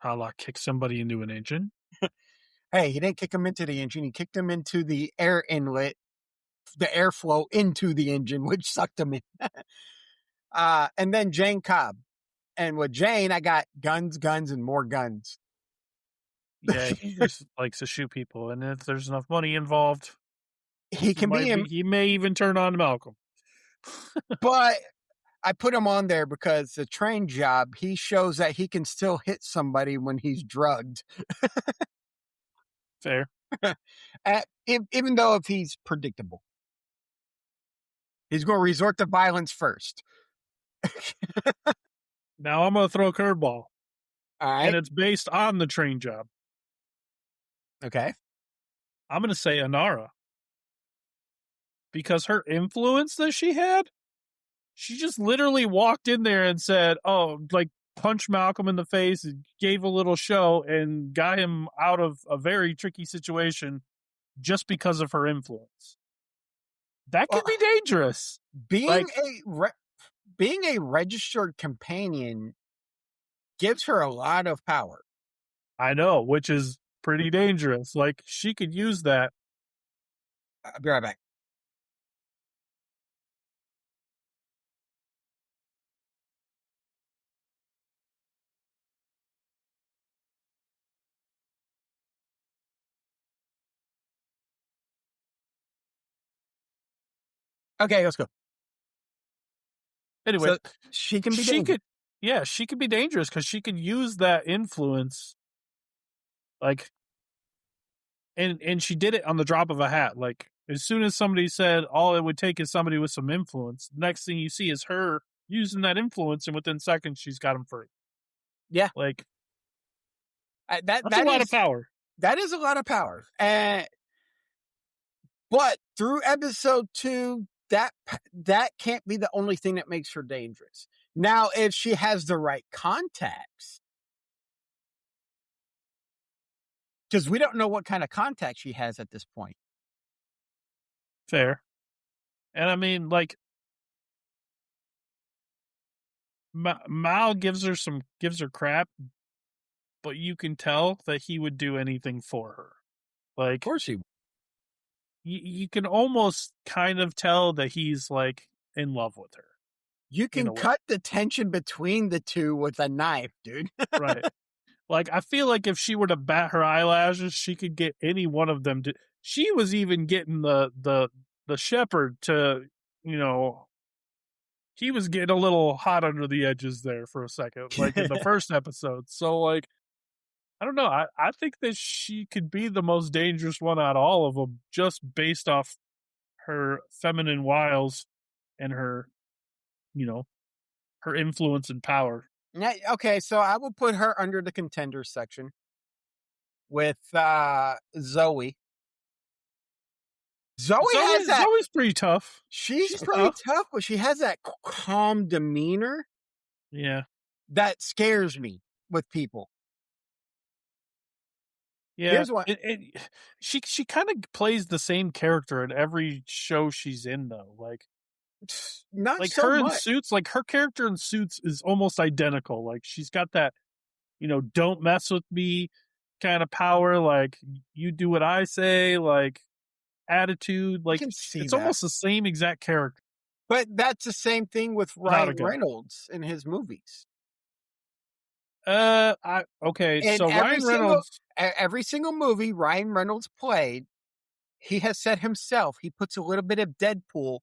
B: I'll kick somebody into an engine.
C: Hey, he didn't kick him into the engine. He kicked him into the air inlet, the airflow into the engine, which sucked him in. And then Jane Cobb. And with Jane, I got guns, and more guns.
B: Yeah, he just likes to shoot people, and if there's enough money involved,
C: He can be him,
B: he may even turn on Malcolm.
C: but I put him on there because the train job, he shows that he can still hit somebody when he's drugged.
B: Fair.
C: Even though if he's predictable. He's going to resort to violence first.
B: Now I'm going to throw a curveball.
C: All right.
B: And it's based on the train job.
C: Okay.
B: I'm going to say Anara. Because her influence that she had, she just literally walked in there and said, oh, like, punched Malcolm in the face, gave a little show, and got him out of a very tricky situation just because of her influence. That can be dangerous.
C: Being a registered companion gives her a lot of power.
B: I know, which is pretty dangerous. Like, she could use that.
C: I'll be right back. Okay, let's go.
B: Anyway,
C: so she can be dangerous.
B: She could be dangerous because she could use that influence, like, and she did it on the drop of a hat. Like, as soon as somebody said all it would take is somebody with some influence, next thing you see is her using that influence, and within seconds she's got him free.
C: Yeah,
B: like
C: that's
B: a lot of power.
C: That is a lot of power. But through episode 2, that can't be the only thing that makes her dangerous. Now, if she has the right contacts, because we don't know what kind of contacts she has at this point.
B: Fair. And I mean, like, Mal gives her crap, but you can tell that he would do anything for her. Like,
C: of course he would.
B: You can almost kind of tell that he's, like, in love with her.
C: You can cut the tension between the two with a knife, dude.
B: Right. Like, I feel like if she were to bat her eyelashes, she could get any one of them to. She was even getting the shepherd to, he was getting a little hot under the edges there for a second, like in the first episode. So, like, I don't know. I think that she could be the most dangerous one out of all of them, just based off her feminine wiles and her, her influence and power.
C: Okay, so I will put her under the contenders section with Zoe.
B: Zoe's pretty tough.
C: She's pretty tough, but she has that calm demeanor.
B: Yeah.
C: That scares me with people.
B: Yeah. Here's one. She kind of plays the same character in every show she's in, though. Like,
C: not
B: like
C: so
B: her
C: much.
B: in Suits, like her character in Suits is almost identical. Like, she's got that, don't mess with me kind of power. Like, you do what I say, like, attitude. Like, it's almost the same exact character.
C: But that's the same thing with Ryan Reynolds in his movies.
B: Okay.
C: In
B: so Ryan Reynolds,
C: every single movie Ryan Reynolds played, he has said himself, he puts a little bit of Deadpool.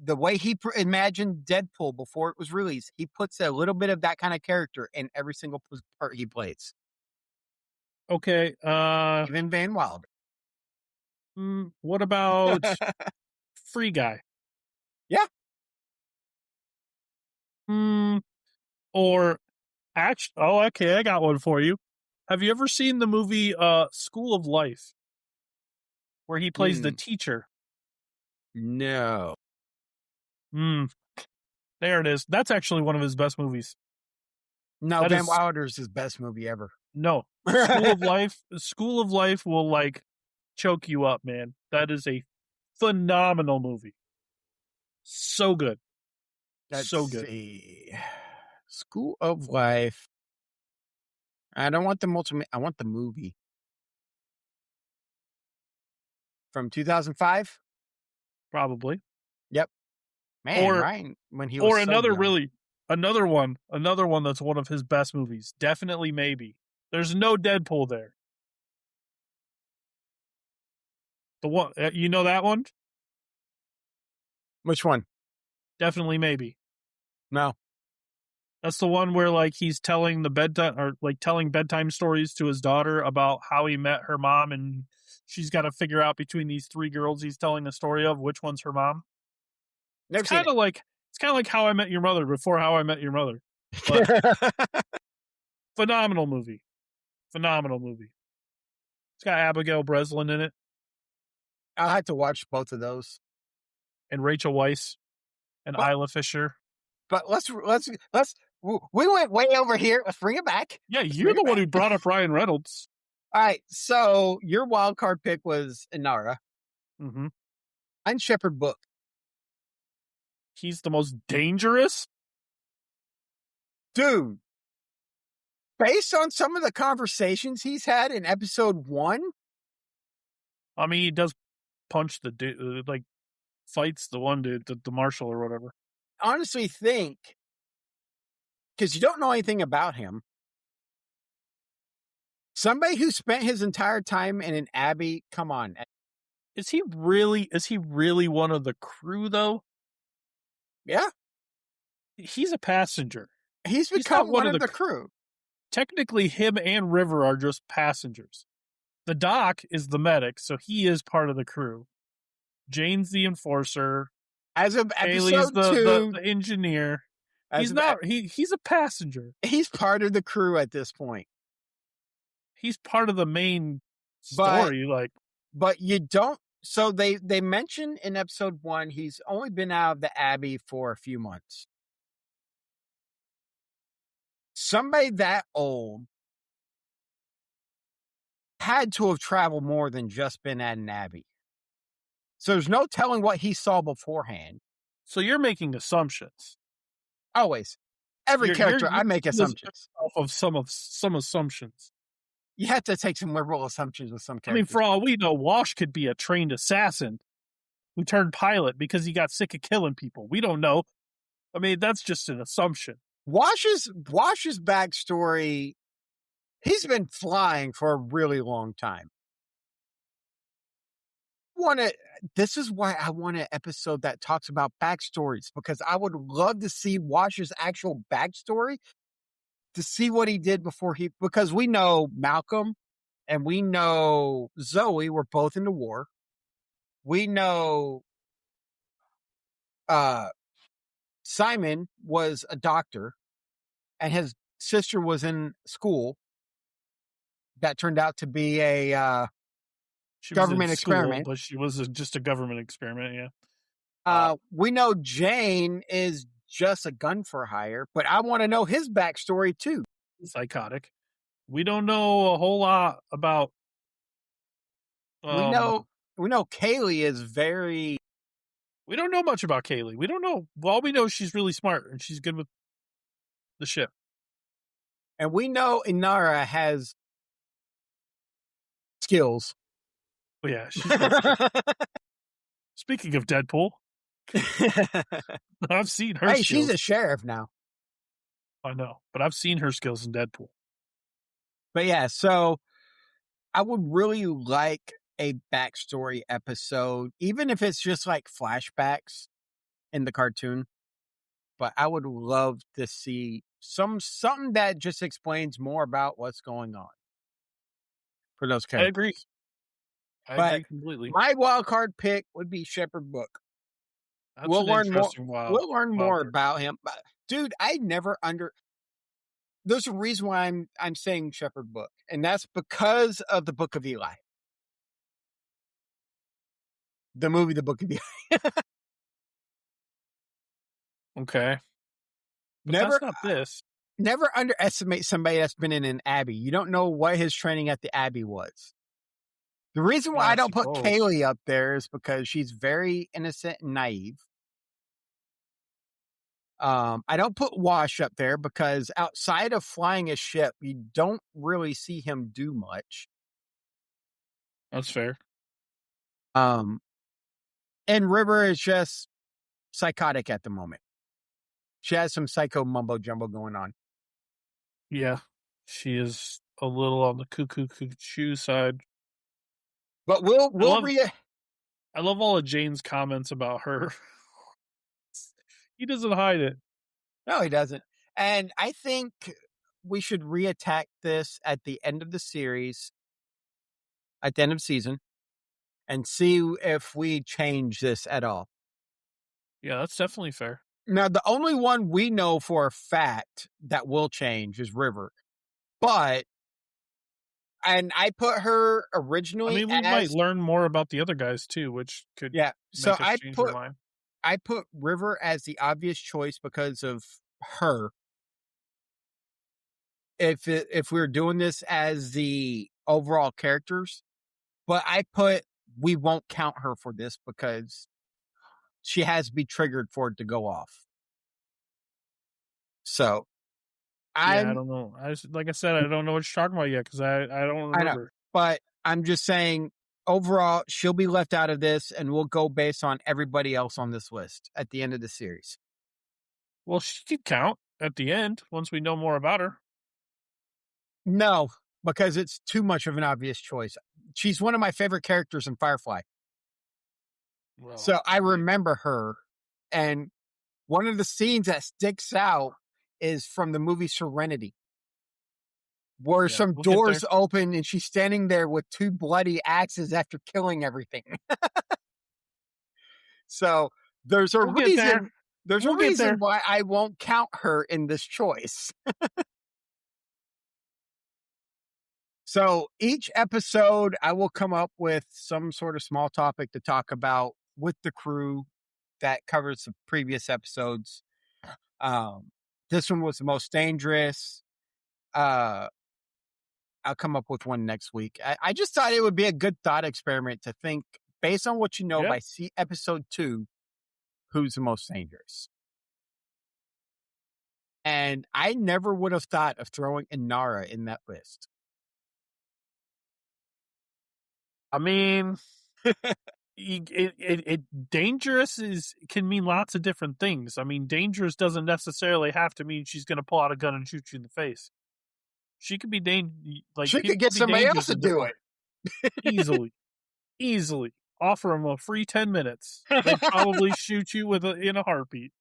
C: The way he imagined Deadpool before it was released, he puts a little bit of that kind of character in every single part he plays.
B: Okay.
C: Even Van Wilder.
B: What about Free Guy?
C: Yeah.
B: Or actually, okay, I got one for you. Have you ever seen the movie School of Life, where he plays the teacher?
C: No.
B: Mm, there it is. That's actually one of his best movies.
C: No,
B: That
C: Van
B: is
C: Wilder's his best movie ever.
B: no School of Life. School of Life will like choke you up, man. That is a phenomenal movie. So good,
C: Let's
B: so good.
C: see. School of Life. I don't want the multi. I want the movie from 2005.
B: Probably.
C: Yep. Man,
B: Or
C: Ryan, when he was
B: or
C: so young.
B: another one that's one of his best movies. Definitely maybe. There's no Deadpool there. The one you know that one?
C: Which one?
B: Definitely maybe.
C: No.
B: That's the one where like he's telling the bedtime or like telling bedtime stories to his daughter about how he met her mom, and she's got to figure out between these three girls he's telling the story of which one's her mom. It's
C: Never seen
B: kind of like How I Met Your Mother before How I Met Your Mother, but
C: it.
B: phenomenal movie. Phenomenal movie. It's got Abigail Breslin in it
C: I'll have to watch both of those.
B: and Rachel Weisz and
C: But
B: Isla Fisher.
C: but we went way over here. Let's bring it back.
B: Yeah,
C: Let's
B: you're
C: bring
B: the
C: it
B: one
C: back.
B: who brought up Ryan Reynolds.
C: All right. So your wild card pick was Inara.
B: Mm-hmm.
C: I'm Shepherd Book.
B: He's the most dangerous.
C: Dude, based on some of the conversations he's had in episode 1,
B: I mean, he does punch the dude, like fights the one dude, the marshal or whatever.
C: honestly think, because you don't know anything about him, somebody who spent his entire time in an abbey, come on.
B: Is he really one of the crew though?
C: Yeah,
B: He's a passenger.
C: he's
B: He's not
C: become
B: one
C: one
B: of
C: of
B: the
C: the crew.
B: technically him and River are just passengers. The Doc is the medic, so he is part of the crew. Jane's the enforcer.
C: As of
B: Haley's
C: episode 2,
B: the engineer.
C: as
B: He's
C: of
B: not he's a passenger.
C: he's part of the crew at this point.
B: He's part of the main
C: But
B: story. Like
C: but you don't. So they mention in episode 1 he's only been out of the abbey for a few months. Somebody that old had to have traveled more than just been at an abbey. So there's no telling what he saw beforehand.
B: so you're making assumptions.
C: Always. Every character, I make assumptions.
B: Off of some assumptions.
C: You have to take some liberal assumptions with some
B: I mean,
C: characters.
B: for all we know, Wash could be a trained assassin who turned pilot because he got sick of killing people. We don't know. I mean, that's just an assumption.
C: Wash's backstory, he's been flying for a really long time. This is why I want an episode that talks about backstories, because I would love to see Wash's actual backstory, to see what he did because we know Malcolm and we know Zoe were both in the war. We know Simon was a doctor and his sister was in school that turned out to be a
B: She
C: government
B: was in school,
C: experiment.
B: but she was just a government experiment. Yeah.
C: We know Jane is just a gun for hire, but I want to know his backstory too.
B: Psychotic. We don't know a whole lot about.
C: We know Kaylee is very.
B: We don't know much about Kaylee. We don't know. All we know is she's really smart and she's good with the ship.
C: And we know Inara has skills.
B: Oh, yeah, she's got skills. Speaking of Deadpool, I've seen her skills.
C: She's a sheriff now.
B: I know, but I've seen her skills in Deadpool.
C: But yeah, so I would really like a backstory episode, even if it's just like flashbacks in the cartoon. But I would love to see something that just explains more about what's going on for those characters.
B: I agree. I agree completely.
C: My wild card pick would be Shepherd Book.
B: That's
C: we'll learn more. We'll learn more
B: card.
C: about him. But, dude, I never There's a reason why I'm saying Shepherd Book, and that's because of the Book of Eli. The movie, The Book of Eli.
B: Okay. But
C: Never
B: that's not this.
C: never underestimate somebody that's been in an abbey. You don't know what his training at the abbey was. The reason why
B: Yeah, I
C: I don't put
B: suppose.
C: Kaylee up there is because she's very innocent and naive. I don't put Wash up there because outside of flying a ship, you don't really see him do much.
B: That's fair.
C: Um, and River is just psychotic at the moment. She has some psycho mumbo jumbo going on.
B: Yeah. She is a little on the cuckoo side.
C: But
B: I love I love all of Jane's comments about her. He doesn't hide it.
C: no, he doesn't. And I think we should reattack this at the end of the series, at the end of season, and see if we change this at all.
B: Yeah, that's definitely fair.
C: Now, the only one we know for a fact that will change is River. But, and I put her
B: I
C: originally
B: mean, we might
C: as,
B: learn more about the other guys too, which could
C: yeah. So
B: make us change our mind.
C: I put River as the obvious choice because of her. If we were doing this as the overall characters, but I put we won't count her for this because she has to be triggered for it to go off. So
B: Yeah, I
C: I'm
B: don't know. Like I said, I don't know what you're talking about yet because I don't
C: I know,
B: remember.
C: but I'm just saying overall she'll be left out of this, and we'll go based on everybody else on this list at the end of the series.
B: Well, she could count at the end once we know more about her.
C: No, because it's too much of an obvious choice. She's one of my favorite characters in Firefly.
B: Well,
C: So I remember her. And one of the scenes that sticks out is from the movie Serenity, where
B: yeah,
C: some
B: we'll get there.
C: doors open and she's standing there with two bloody axes after killing everything. So there's a
B: We'll get there.
C: reason. There's a
B: We'll get
C: reason
B: there.
C: why I won't count her in this choice. So each episode, I will come up with some sort of small topic to talk about with the crew that covers the previous episodes. Um, this one was the most dangerous. Uh, I'll come up with one next week. I just thought it would be a good thought experiment to think, based on what you know
B: Yeah.
C: by episode 2, who's the most dangerous. And I never would have thought of throwing Inara in that list.
B: I mean, dangerous can mean lots of different things. I mean, dangerous doesn't necessarily have to mean she's going to pull out a gun and shoot you in the face. She could be like
C: She could
B: people
C: get
B: could be
C: somebody else
B: dangerous
C: to
B: in
C: do
B: different easily. Offer them a free 10 minutes. They'd
C: it.
B: probably shoot you in a heartbeat.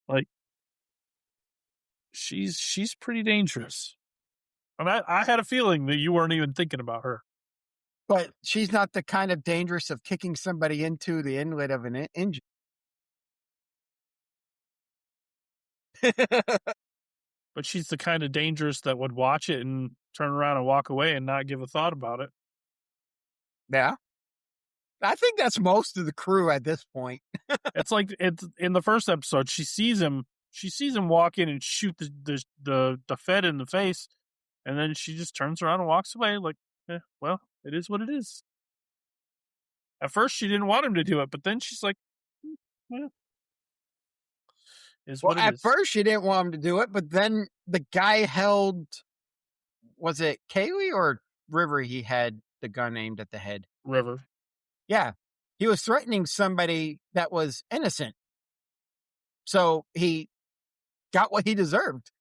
B: Like she's pretty dangerous. And I had a feeling that you weren't even thinking about her.
C: But she's not the kind of dangerous of kicking somebody into the inlet of an engine.
B: But she's the kind of dangerous that would watch it and turn around and walk away and not give a thought about it.
C: Yeah. I think that's most of the crew at this point.
B: It's like it's in the first episode. She sees him walk in and shoot the Fed in the face, and then she just turns around and walks away. Like, well, it is what it is. At first, she didn't want him to do it, but then she's like, well, is
C: Well,
B: what it
C: at
B: is.
C: first she didn't want him to do it, but then the guy held, was it Kaylee or River? He had the gun aimed at the head.
B: River.
C: Yeah. He was threatening somebody that was innocent. So he got what he deserved.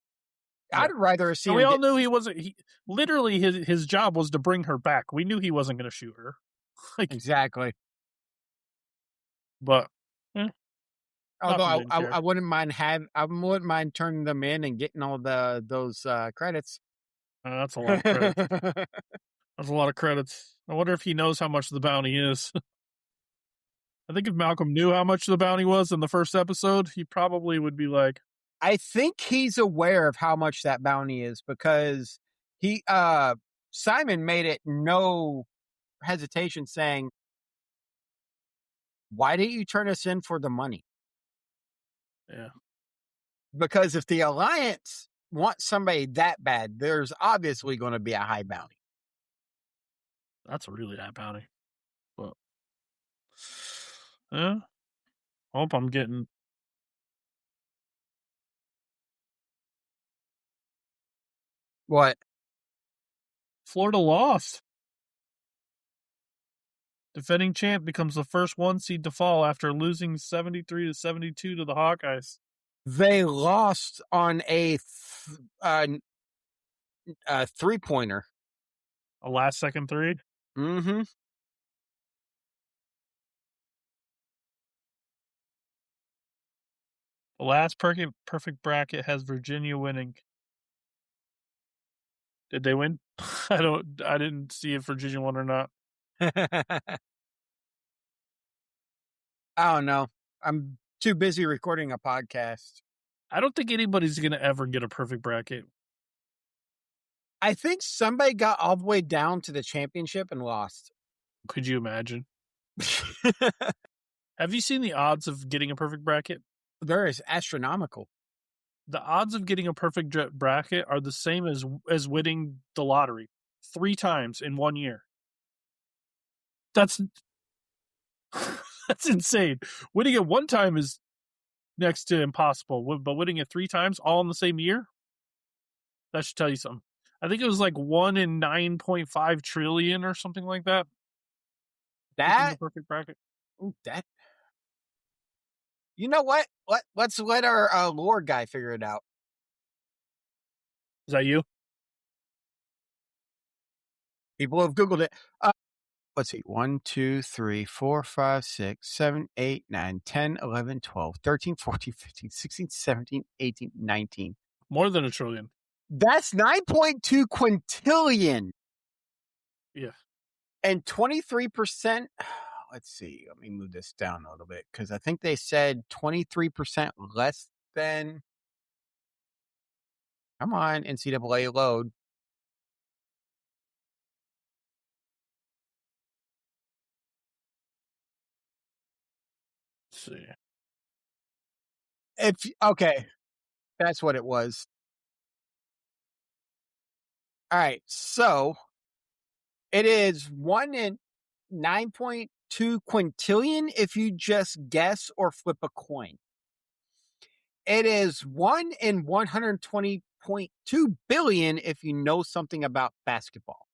B: Yeah.
C: I'd rather have seen
B: And we
C: him
B: all knew he wasn't. Literally, his job was to bring her back. We knew he wasn't going to shoot her. Like,
C: exactly.
B: but
C: Although
B: didn't
C: I,
B: care.
C: I wouldn't mind turning them in and getting all those credits.
B: That's a lot of credits. That's a lot of credits. I wonder if he knows how much the bounty is. I think if Malcolm knew how much the bounty was in the first episode, he probably would be like,
C: I think he's aware of how much that bounty is because Simon made it no hesitation saying, "Why didn't you turn us in for the money?"
B: Yeah.
C: Because if the Alliance wants somebody that bad, there's obviously going to be a high bounty.
B: That's a really high bounty. But yeah. Hope I'm getting.
C: What?
B: Florida lost. Defending champ becomes the first 1 seed to fall after losing 73-72 to the Hawkeyes.
C: They lost on a 3-pointer.
B: A last second 3.
C: Mm-hmm.
B: The last perfect bracket has Virginia winning. Did they win? I didn't see if Virginia won or not.
C: I don't know. I'm too busy recording a podcast.
B: I don't think anybody's gonna ever get a perfect bracket.
C: I think somebody got all the way down to the championship and lost.
B: Could you imagine? Have you seen the odds of getting a perfect bracket?
C: They're astronomical.
B: The odds of getting a perfect bracket are the same as winning the lottery 3 times in 1 year. That's that's insane. Winning it 1 time is next to impossible, but winning it 3 times all in the same year, that should tell you something. I think it was like 1 in 9.5 trillion or something like that. Picking the perfect bracket.
C: Ooh, that. You know what? Let's let our lore guy figure it out.
B: Is that you?
C: People have Googled it. Let's see. 1, 2, 3, 4, 5, 6, 7, 8, 9, 10, 11, 12, 13, 14, 15, 16, 17, 18, 19.
B: More than a trillion.
C: That's 9.2 quintillion.
B: Yeah.
C: And 23%. Let's see. Let me move this down a little bit because I think they said 23% less than. Come on, NCAA load.
B: Let's see.
C: Okay, that's what it was. All right, so it is 1 in 9.2 quintillion if you just guess or flip a coin. It is 1 in 120.2 billion if you know something about basketball.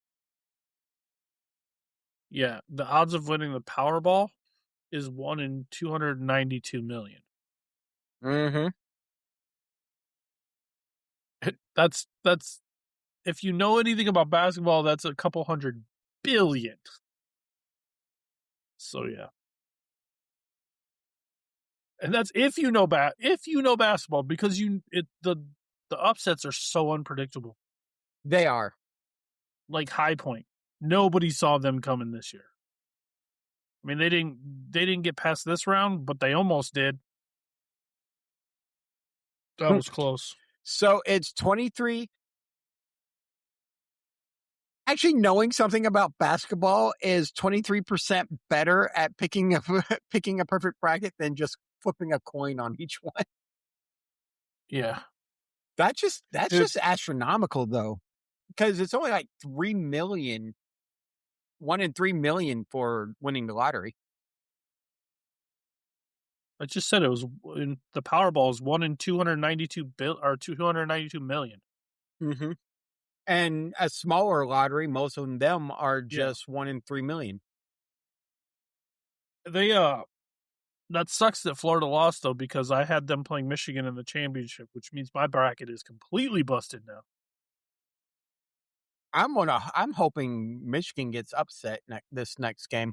B: Yeah, the odds of winning the Powerball is 1 in 292 million.
C: Mm-hmm.
B: That's if you know anything about basketball, that's a couple hundred billion. So yeah. And that's if you know basketball, because the upsets are so unpredictable.
C: They are.
B: Like High Point. Nobody saw them coming this year. I mean, they didn't get past this round, but they almost did. That was close.
C: So it's 23. Actually, knowing something about basketball is 23% better at picking a perfect bracket than just flipping a coin on each one.
B: Yeah.
C: That's just astronomical though. Because it's only like 3 million, 1 in 3 million for winning the lottery.
B: I just said it was the Powerball is 1 in 292 or 292 million.
C: Mm-hmm. And a smaller lottery, most of them are just 1 in 3 million.
B: They that sucks that Florida lost though, because I had them playing Michigan in the championship, which means my bracket is completely busted now.
C: I'm hoping Michigan gets upset this next game.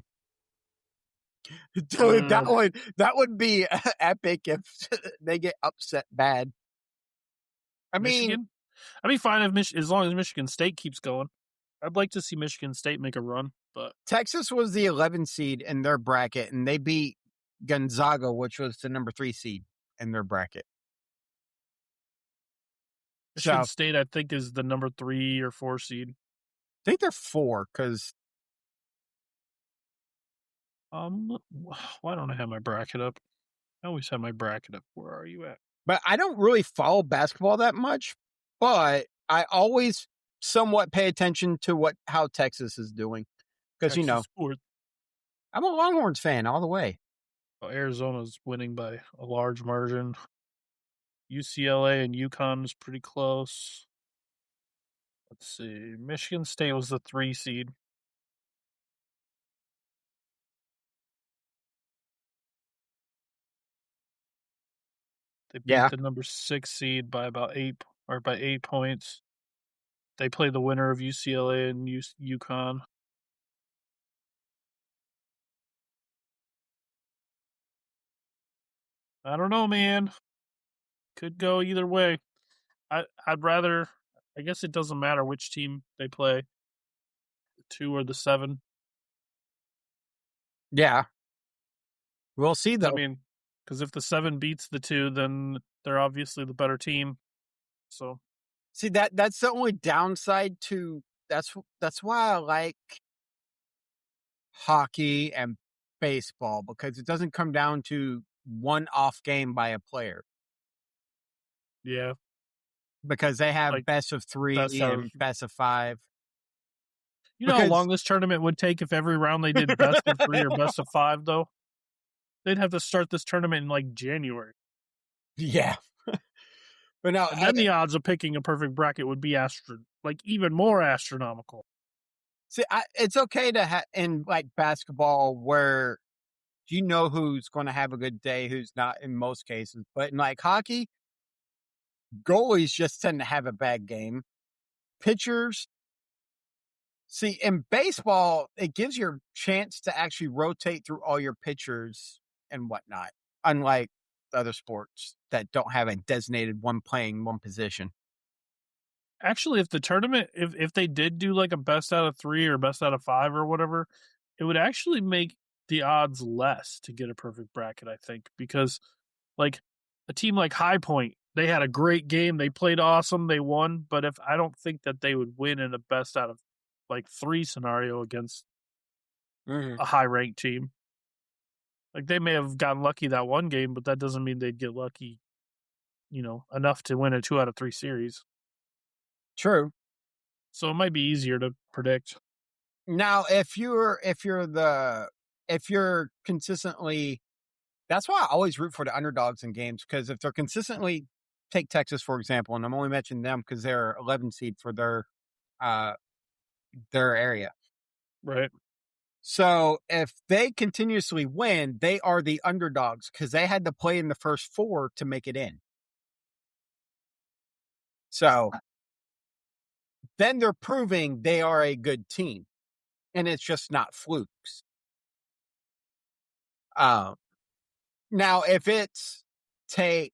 C: Dude, that would be epic if they get upset bad. I mean,
B: I'd be fine if as long as Michigan State keeps going. I'd like to see Michigan State make a run, but
C: Texas was the 11 seed in their bracket, and they beat Gonzaga, which was the number 3 seed in their bracket.
B: Michigan State, I think, is the number 3 or 4 seed.
C: I think they're 4 because.
B: Why don't I have my bracket up? I always have my bracket up. Where are you at?
C: But I don't really follow basketball that much, but I always somewhat pay attention to how Texas is doing because
B: Texas fourth.
C: I'm a Longhorns fan all the way.
B: Well, Arizona's winning by a large margin. UCLA and UConn is pretty close. Let's see. Michigan State was the 3 seed. They beat
C: Yeah.
B: the number 6 seed by about 8 points. They play the winner of UCLA and UConn. I don't know, man. Could go either way. I'd rather. I guess it doesn't matter which team they play, the 2 or the 7.
C: Yeah. We'll see,
B: I
C: though.
B: mean, because if the 7 beats the 2, then they're obviously the better team. So
C: See, that's the only downside to that's why I like hockey and baseball because it doesn't come down to one off game by a player
B: yeah,
C: because they have
B: like
C: best of 3
B: best out of.
C: and best of 5.
B: You know how
C: Because
B: long this tournament would take if every round they did best of 3 or best of 5, though? They'd have to start this tournament in like January.
C: yeah. But no,
B: And then the odds of picking a perfect bracket would be even more astronomical.
C: see, it's okay to in like basketball where you know who's going to have a good day, who's not in most cases. But in like hockey, goalies just tend to have a bad game. Pitchers, see, in baseball, it gives you a chance to actually rotate through all your pitchers and whatnot, unlike other sports that don't have a designated one playing one position.
B: Actually, if the tournament, if they did do like a best out of 3 or best out of 5 or whatever, it would actually make the odds less to get a perfect bracket, I think, because like a team like High Point, they had a great game, they played awesome, they won, but if I don't think that they would win in a best out of like 3 scenario against
C: Mm-hmm.
B: a high ranked team. Like they may have gotten lucky that one game, but that doesn't mean they'd get lucky, enough to win a 2 out of 3 series.
C: True.
B: So it might be easier to predict.
C: Now, if you're consistently, that's why I always root for the underdogs in games because if they're consistently, take Texas for example, and I'm only mentioning them because they're 11 seed for uh their area.
B: Right.
C: So if they continuously win, they are the underdogs because they had to play in the first 4 to make it in. So then they're proving they are a good team, and it's just not flukes. Um, Now, if it's take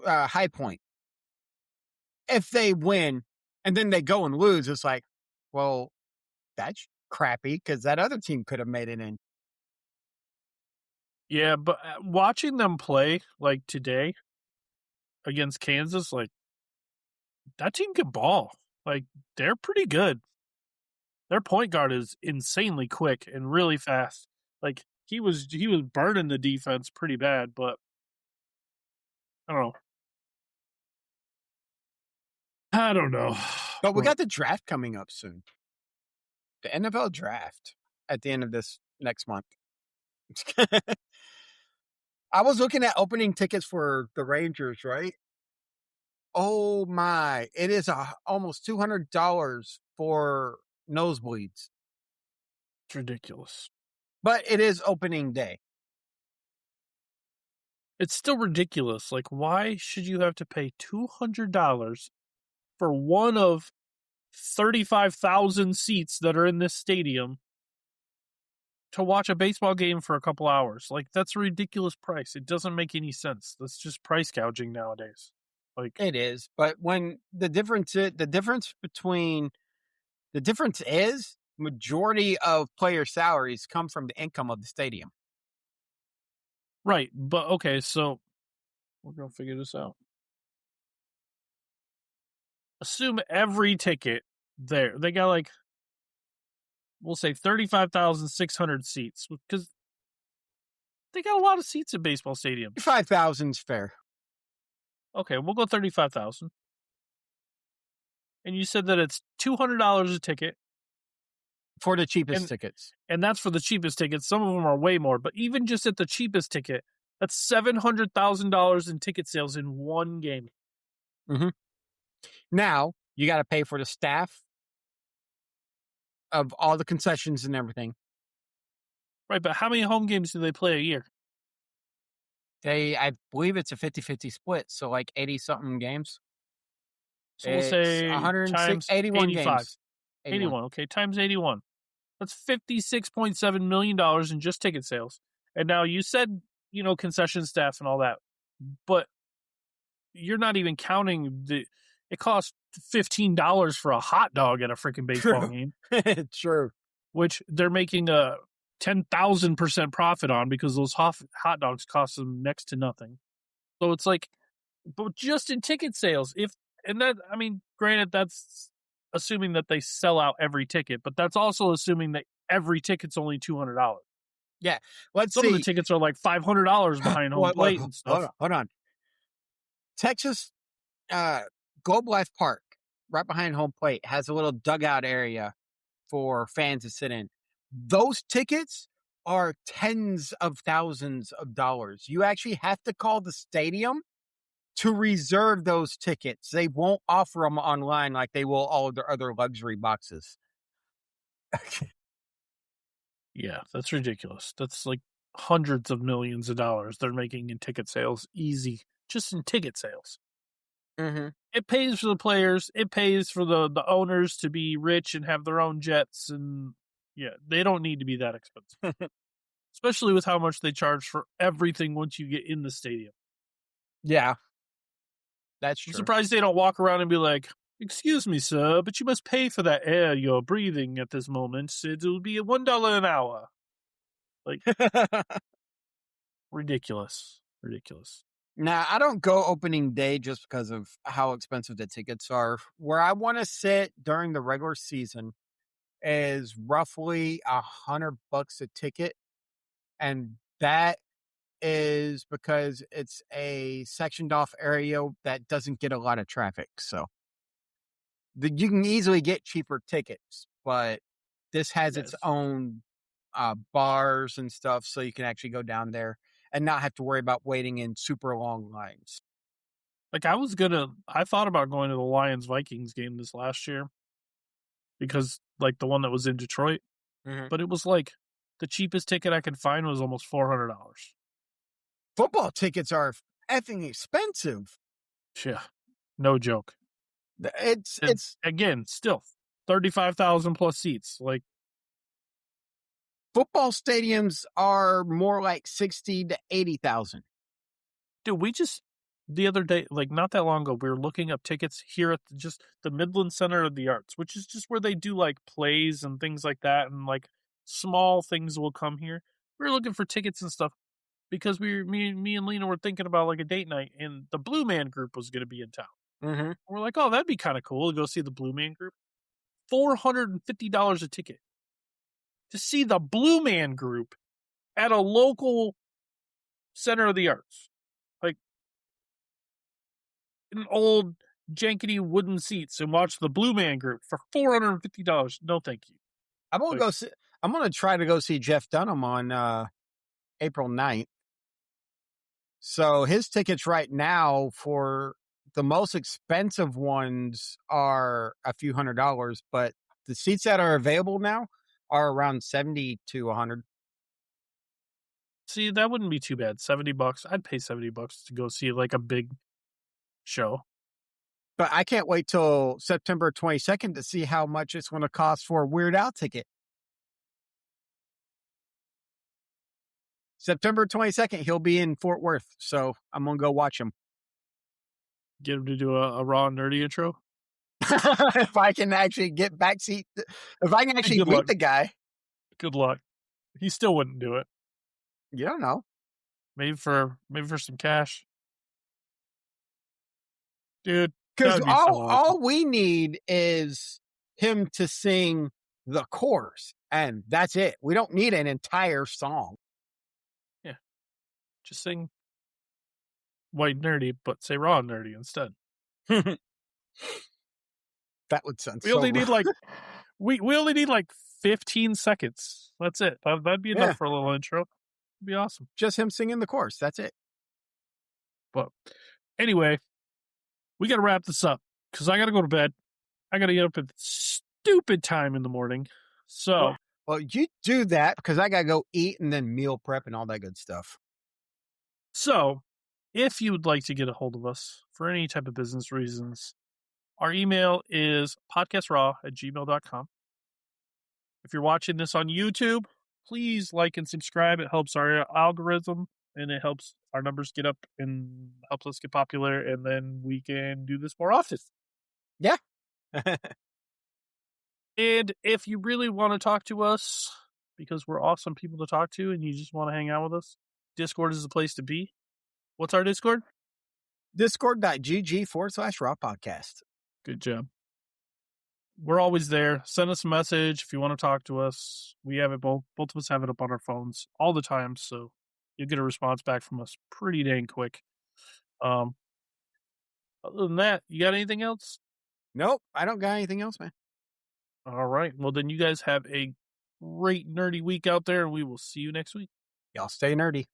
C: High Point, if they win and then they go and lose, it's like, well, that's crappy because that other team could have made it in.
B: Yeah, but watching them play like today against Kansas, like that team can ball. Like they're pretty good. Their point guard is insanely quick and really fast. Like he was burning the defense pretty bad, but I don't know. I don't know.
C: But we got the draft coming up soon. The NFL draft at the end of this next month. I was looking at opening tickets for the Rangers, right? Oh my! It is almost $200 for nosebleeds,
B: It's ridiculous.
C: but it is opening day.
B: It's still ridiculous. Like, why should you have to pay $200 for one of 35,000 seats that are in this stadium to watch a baseball game for a couple hours? Like, that's a ridiculous price. It doesn't make any sense. That's just price gouging nowadays. Like,
C: It is, but when the difference is majority of player salaries come from the income of the stadium.
B: right. But okay, so we're going to figure this out. Assume every ticket there, they got like, we'll say 35,600 seats because They got a lot of seats at baseball stadiums.
C: 5,000's fair.
B: Okay, we'll go 35,000. And you said that it's $200 a ticket.
C: For the cheapest tickets.
B: And that's for the cheapest tickets. Some of them are way more, but even just at the cheapest ticket, that's $700,000 in ticket sales in one game.
C: Mm-hmm. Now, you got to pay for the staff of all the concessions and everything.
B: Right, but how many home games do they play a year?
C: I believe it's a 50-50 split, so like 80-something games.
B: So we'll say
C: 106,
B: times
C: 81
B: 85.
C: games.
B: 81, okay, times 81. That's $56.7 million in just ticket sales. And now you said, concession staff and all that, but you're not even counting it costs $15 for a hot dog at a freaking baseball game.
C: True.
B: Which they're making a 10,000% profit on because those hot dogs cost them next to nothing. So it's like, but just in ticket sales, granted, that's assuming that they sell out every ticket, but that's also assuming that every ticket's only $200.
C: Yeah. Let's
B: see.
C: Some
B: of the tickets are like $500 behind home plate and stuff.
C: Hold on. Texas, Globe Life Park, right behind home plate, has a little dugout area for fans to sit in. Those tickets are tens of thousands of dollars. You actually have to call the stadium to reserve those tickets. They won't offer them online like they will all of their other luxury boxes.
B: Yeah, that's ridiculous. That's like hundreds of millions of dollars they're making in ticket sales. Easy. Just in ticket sales.
C: Mm-hmm.
B: It pays for the players. It pays for the owners to be rich and have their own jets. And yeah, they don't need to be that expensive. Especially with how much they charge for everything once you get in the stadium.
C: Yeah. That's true.
B: I'm surprised they don't walk around and be like, "Excuse me, sir, but you must pay for that air you're breathing at this moment. It will be $1 an hour." Like, ridiculous.
C: Now, I don't go opening day just because of how expensive the tickets are. Where I want to sit during the regular season is roughly $100 a ticket. And that is because it's a sectioned off area that doesn't get a lot of traffic. So you can easily get cheaper tickets, but this has its own bars and stuff. So you can actually go down there and not have to worry about waiting in super long lines.
B: Like I thought about going to the Lions-Vikings game this last year because like the one that was in Detroit, but it was like the cheapest ticket I could find was almost $400.
C: Football tickets are effing expensive.
B: Yeah, no joke.
C: It's
B: again, still 35,000 plus seats. Like
C: football stadiums are more like 60 to 80,000.
B: Dude, we just the other day, like not that long ago, we were looking up tickets here at just the Midland Center of the Arts, which is just where they do like plays and things like that, and like small things will come here. We were looking for tickets and stuff because me and Lena were thinking about like a date night, and the Blue Man Group was going to be in town.
C: Mm-hmm.
B: We're like, oh, that'd be kind of cool to go see the Blue Man Group. $450 a ticket to see the Blue Man Group at a local center of the arts. Like in old jankety wooden seats and watch the Blue Man Group for $450. No, thank you.
C: I'm going to try to go see Jeff Dunham on April 9th. So his tickets right now for the most expensive ones are a few $100s, but the seats that are available now are around 70 to 100.
B: See, that wouldn't be too bad. $70. I'd pay $70 to go see like a big show.
C: But I can't wait till September 22nd to see how much it's going to cost for a Weird Al ticket. September 22nd, he'll be in Fort Worth, so I'm going to go watch him.
B: Get him to do a raw nerdy intro?
C: If I can actually get backseat, if I can actually meet the guy.
B: Good luck. He still wouldn't do it.
C: You don't know.
B: Maybe for some cash. Dude.
C: Because all we need is him to sing the chorus, and that's it. We don't need an entire song.
B: Yeah. Just sing white nerdy, but say raw nerdy instead.
C: That would sound
B: We
C: so
B: only
C: wrong.
B: need like we only need like 15 seconds. That's it. That'd be enough
C: Yeah.
B: for a little intro. It'd be awesome.
C: Just him singing the chorus. That's it.
B: But anyway, we got to wrap this up because I got to go to bed. I got to get up at stupid time in the morning. So,
C: Well, you do that because I got to go eat and then meal prep and all that good stuff.
B: So, if you would like to get a hold of us for any type of business reasons, our email is podcastraw@gmail.com. If you're watching this on YouTube, please like and subscribe. It helps our algorithm and it helps our numbers get up and helps us get popular. And then we can do this more often.
C: Yeah.
B: And if you really want to talk to us, because we're awesome people to talk to and you just want to hang out with us, Discord is the place to be. What's our Discord?
C: Discord.gg/Raw Podcast.
B: Good job. We're always there. Send us a message if you want to talk to us. We have it both of us have it up on our phones all the time, so you'll get a response back from us pretty dang quick. Other than that, you got anything else?
C: Nope, I don't got anything else, man.
B: All right. Well, then you guys have a great nerdy week out there, and we will see you next week.
C: Y'all stay nerdy.